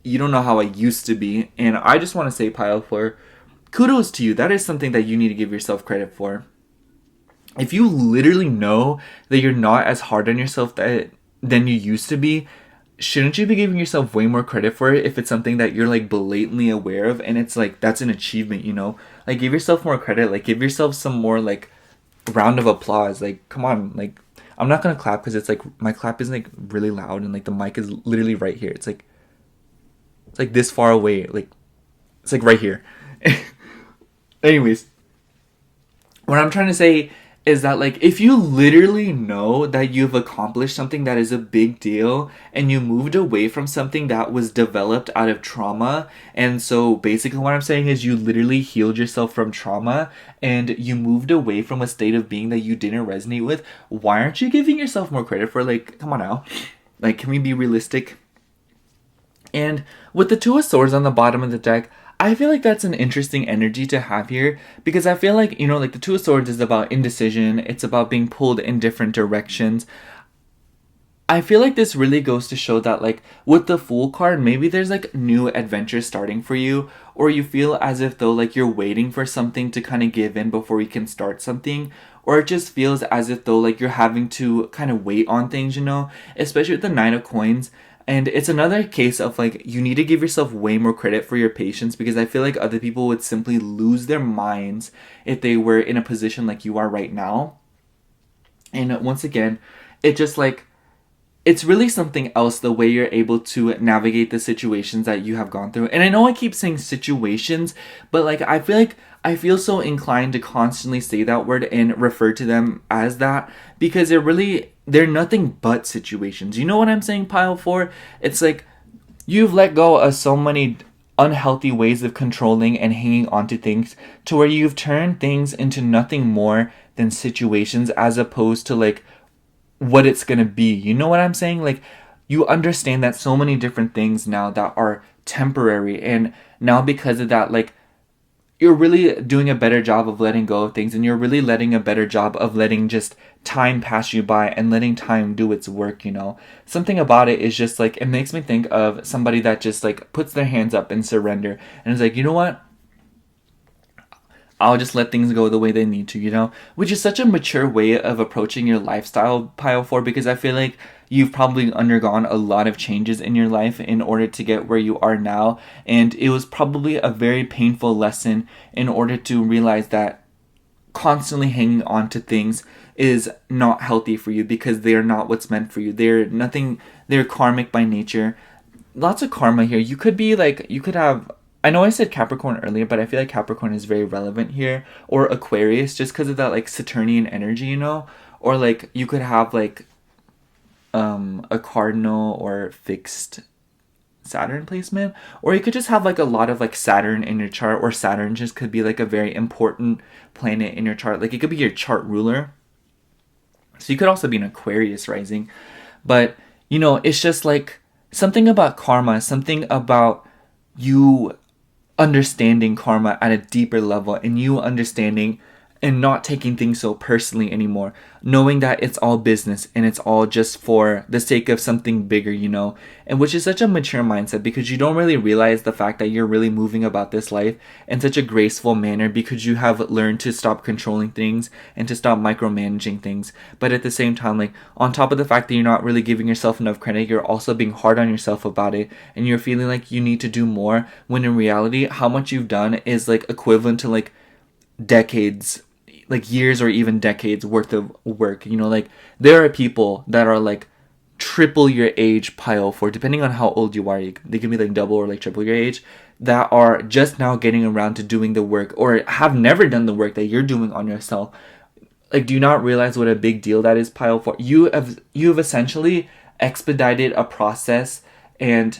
you don't know how I used to be. And I just want to say, pile 4, kudos to you. That is something that you need to give yourself credit for. If you literally know that you're not as hard on yourself than you used to be, shouldn't you be giving yourself way more credit for it if it's something that you're like blatantly aware of, and it's like that's an achievement, you know? Like, give yourself more credit, like give yourself some more like round of applause. Like, come on, like I'm not gonna clap because it's like my clap is like really loud and like the mic is literally right here. It's like this far away, like it's like right here. Anyways, what I'm trying to say is that, like, if you literally know that you've accomplished something that is a big deal, and you moved away from something that was developed out of trauma, and so basically what I'm saying is you literally healed yourself from trauma, and you moved away from a state of being that you didn't resonate with, why aren't you giving yourself more credit for, like, come on now. Like, can we be realistic? And with the 2 of Swords on the bottom of the deck, I feel like that's an interesting energy to have here, because I feel like, you know, like the 2 of Swords is about indecision. It's about being pulled in different directions. I feel like this really goes to show that, like, with the Fool card, maybe there's like new adventures starting for you, or you feel as if though like you're waiting for something to kind of give in before you can start something, or it just feels as if though like you're having to kind of wait on things, you know, especially with the 9 of Coins. And it's another case of, like, you need to give yourself way more credit for your patience, because I feel like other people would simply lose their minds if they were in a position like you are right now. And once again, it just, like, it's really something else the way you're able to navigate the situations that you have gone through. And I know I keep saying situations, but, like, I feel so inclined to constantly say that word and refer to them as that, because they're nothing but situations. You know what I'm saying, pile 4? It's like you've let go of so many unhealthy ways of controlling and hanging on to things, to where you've turned things into nothing more than situations, as opposed to like what it's gonna be. You know what I'm saying? Like, you understand that so many different things now that are temporary, and now because of that, like, you're really doing a better job of letting go of things, and you're really letting a better job of letting just time pass you by and letting time do its work, you know? Something about it is just like, it makes me think of somebody that just like puts their hands up and surrender and is like, you know what? I'll just let things go the way they need to, you know? Which is such a mature way of approaching your lifestyle, pile 4, because I feel like you've probably undergone a lot of changes in your life in order to get where you are now. And it was probably a very painful lesson in order to realize that constantly hanging on to things is not healthy for you, because they are not what's meant for you. They're karmic by nature. Lots of karma here. You could have I know I said Capricorn earlier, but I feel like Capricorn is very relevant here, or Aquarius, just because of that like Saturnian energy, you know, or like you could have like a cardinal or fixed Saturn placement, or you could just have like a lot of like Saturn in your chart, or Saturn just could be like a very important planet in your chart. Like it could be your chart ruler. So you could also be an Aquarius rising. But, you know, it's just like something about karma, something about you understanding karma at a deeper level, and you understanding and not taking things so personally anymore, knowing that it's all business and it's all just for the sake of something bigger, you know, and which is such a mature mindset, because you don't really realize the fact that you're really moving about this life in such a graceful manner, because you have learned to stop controlling things and to stop micromanaging things. But at the same time, like on top of the fact that you're not really giving yourself enough credit, you're also being hard on yourself about it, and you're feeling like you need to do more, when in reality how much you've done is like equivalent to like decades, like years or even decades worth of work. You know, like there are people that are like triple your age pile for, depending on how old you are, they can be like double or like triple your age, that are just now getting around to doing the work, or have never done the work that you're doing on yourself. Like, do you not realize what a big deal that is, pile for? You have essentially expedited a process and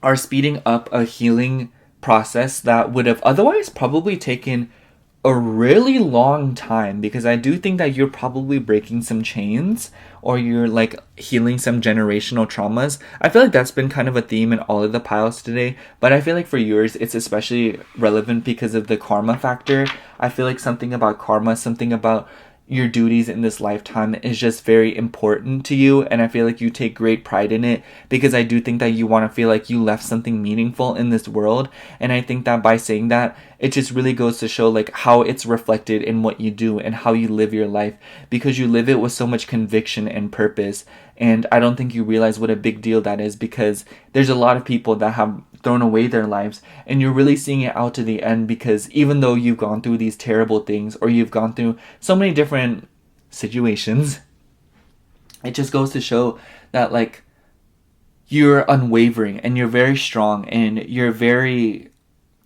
are speeding up a healing process that would have otherwise probably taken a really long time, because I do think that you're probably breaking some chains, or you're like healing some generational traumas. I feel like that's been kind of a theme in all of the piles today, but I feel like for yours it's especially relevant because of the karma factor. I feel like something about karma, something about your duties in this lifetime is just very important to you, and I feel like you take great pride in it, because I do think that you want to feel like you left something meaningful in this world. And I think that by saying that, it just really goes to show like how it's reflected in what you do and how you live your life, because you live it with so much conviction and purpose. And I don't think you realize what a big deal that is, because there's a lot of people that have thrown away their lives, and you're really seeing it out to the end, because even though you've gone through these terrible things, or you've gone through so many different situations, it just goes to show that like you're unwavering, and you're very strong, and you're very,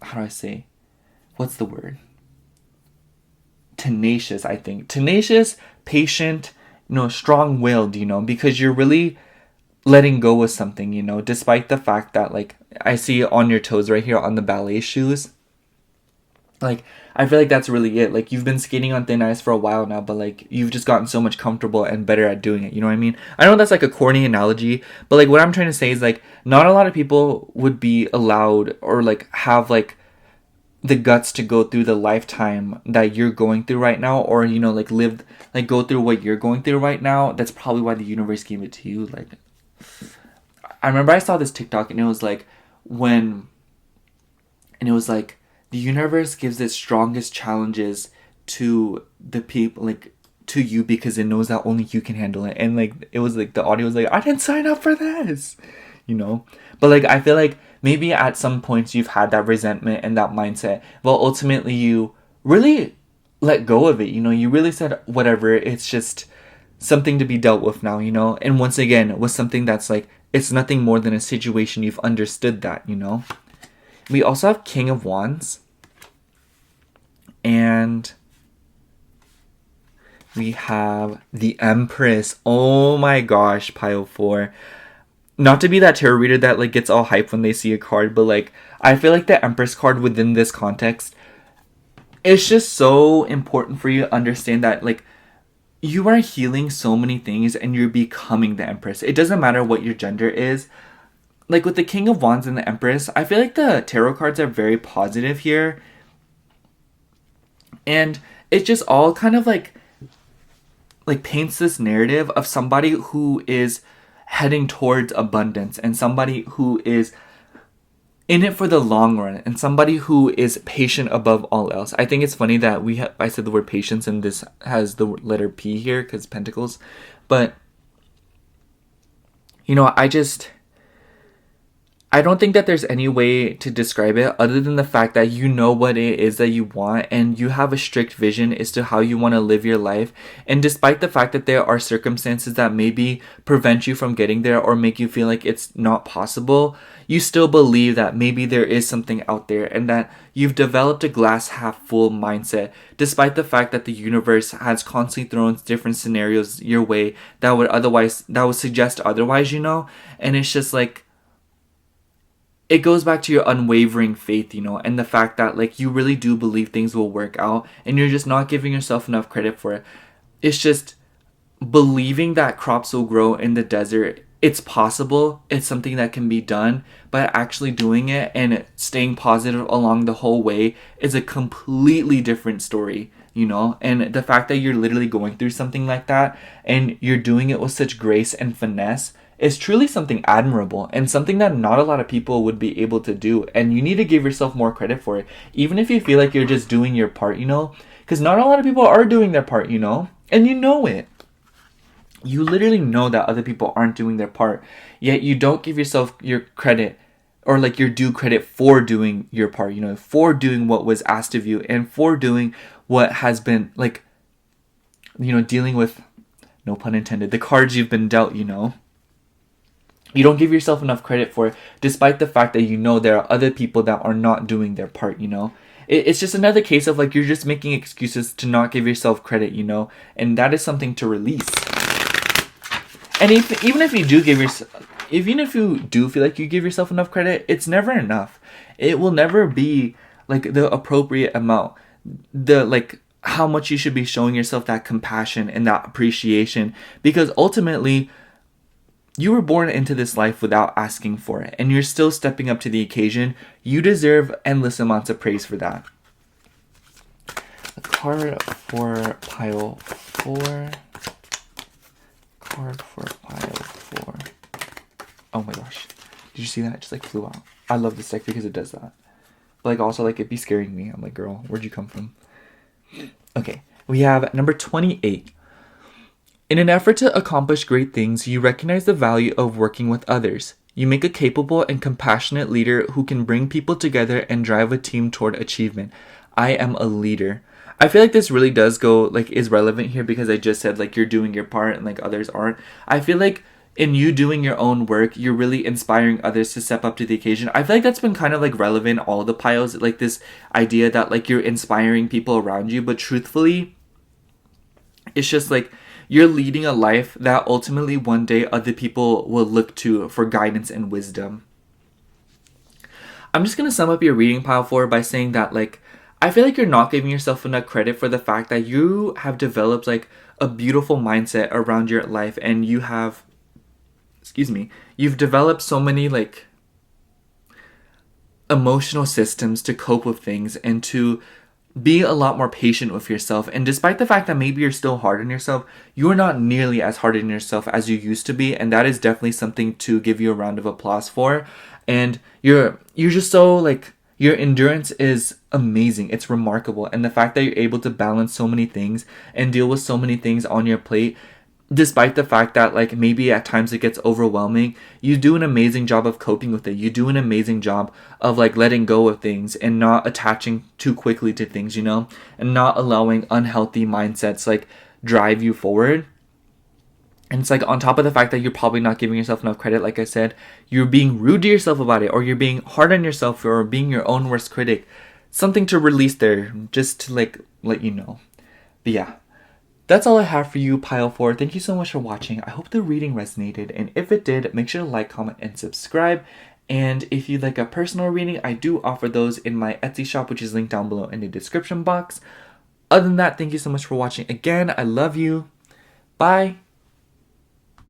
how do I say, what's the word, tenacious. I think tenacious, patient, you know, strong-willed, you know, because you're really letting go of something, you know, despite the fact that like I see on your toes right here on the ballet shoes. Like, I feel like that's really it. Like, you've been skating on thin ice for a while now, but like you've just gotten so much comfortable and better at doing it. You know what I mean? I know that's like a corny analogy, but like what I'm trying to say is like not a lot of people would be allowed, or like have like the guts to go through the lifetime that you're going through right now, or you know, like live, like go through what you're going through right now. That's probably why the universe gave it to you. Like, I remember I saw this TikTok, and it was like the universe gives its strongest challenges to the people, like to you, because it knows that only you can handle it. And like it was like the audio was like, I didn't sign up for this, you know. But like I feel like maybe at some points you've had that resentment and that mindset. Well, ultimately you really let go of it, you know. You really said whatever, it's just something to be dealt with now, you know. And once again, with something that's like, it's nothing more than a situation, you've understood that, you know. We also have King of Wands, and we have the Empress. Oh my gosh, pile 4. Not to be that tarot reader that like gets all hyped when they see a card, but like I feel like the Empress card within this context, it's just so important for you to understand that like you are healing so many things, and you're becoming the Empress. It doesn't matter what your gender is. Like with the King of Wands and the Empress, I feel like the tarot cards are very positive here. And it just all kind of like paints this narrative of somebody who is heading towards abundance, and somebody who is in it for the long run, and somebody who is patient above all else. I think it's funny that I said the word patience, and this has the letter P here because Pentacles. But you know, I don't think that there's any way to describe it other than the fact that you know what it is that you want and you have a strict vision as to how you want to live your life. And despite the fact that there are circumstances that maybe prevent you from getting there or make you feel like it's not possible, you still believe that maybe there is something out there and that you've developed a glass half full mindset, despite the fact that the universe has constantly thrown different scenarios your way that would suggest otherwise, you know? And it's just like, it goes back to your unwavering faith, you know, and the fact that like you really do believe things will work out and you're just not giving yourself enough credit for it. It's just believing that crops will grow in the desert. It's possible. It's something that can be done, but actually doing it and staying positive along the whole way is a completely different story, you know? And the fact that you're literally going through something like that and you're doing it with such grace and finesse is truly something admirable and something that not a lot of people would be able to do. And you need to give yourself more credit for it, even if you feel like you're just doing your part, you know? Because not a lot of people are doing their part, you know? And you know it. You literally know that other people aren't doing their part, yet you don't give yourself your credit or like your due credit for doing your part, you know, for doing what was asked of you and for doing what has been like, you know, dealing with, no pun intended, the cards you've been dealt, you know. You don't give yourself enough credit for it, despite the fact that you know there are other people that are not doing their part, you know. It's just another case of like you're just making excuses to not give yourself credit, you know, and that is something to release. And even if you do feel like you give yourself enough credit, it's never enough. It will never be like the appropriate amount. The like how much you should be showing yourself that compassion and that appreciation, because ultimately you were born into this life without asking for it, and you're still stepping up to the occasion. You deserve endless amounts of praise for that. A card for pile 4. Card for pile 4. Oh my gosh. Did you see that? It just like flew out. I love this deck because it does that. But like also like it'd be scaring me. I'm like, girl, where'd you come from? Okay. We have number 28. In an effort to accomplish great things, you recognize the value of working with others. You make a capable and compassionate leader who can bring people together and drive a team toward achievement. I am a leader. I feel like this really does go, like, is relevant here because I just said, like, you're doing your part and, like, others aren't. I feel like in you doing your own work, you're really inspiring others to step up to the occasion. I feel like that's been kind of, like, relevant all the piles, like, this idea that, like, you're inspiring people around you. But truthfully, it's just, like, you're leading a life that ultimately one day other people will look to for guidance and wisdom. I'm just going to sum up your reading pile 4 by saying that, like, I feel like you're not giving yourself enough credit for the fact that you have developed, like, a beautiful mindset around your life, and you've developed so many, like, emotional systems to cope with things and to be a lot more patient with yourself. And despite the fact that maybe you're still hard on yourself, you are not nearly as hard on yourself as you used to be, and that is definitely something to give you a round of applause for. And you're just so, like, your endurance is amazing. It's remarkable. And the fact that you're able to balance so many things and deal with so many things on your plate, despite the fact that, like, maybe at times it gets overwhelming, you do an amazing job of coping with it. You do an amazing job of, like, letting go of things and not attaching too quickly to things, you know, and not allowing unhealthy mindsets, like, drive you forward. And it's like, on top of the fact that you're probably not giving yourself enough credit, like I said, you're being rude to yourself about it, or you're being hard on yourself, or being your own worst critic. Something to release there, just to, like, let you know. But yeah, that's all I have for you, Pile 4. Thank you so much for watching. I hope the reading resonated, and if it did, make sure to like, comment, and subscribe. And if you'd like a personal reading, I do offer those in my Etsy shop, which is linked down below in the description box. Other than that, thank you so much for watching again. I love you. Bye.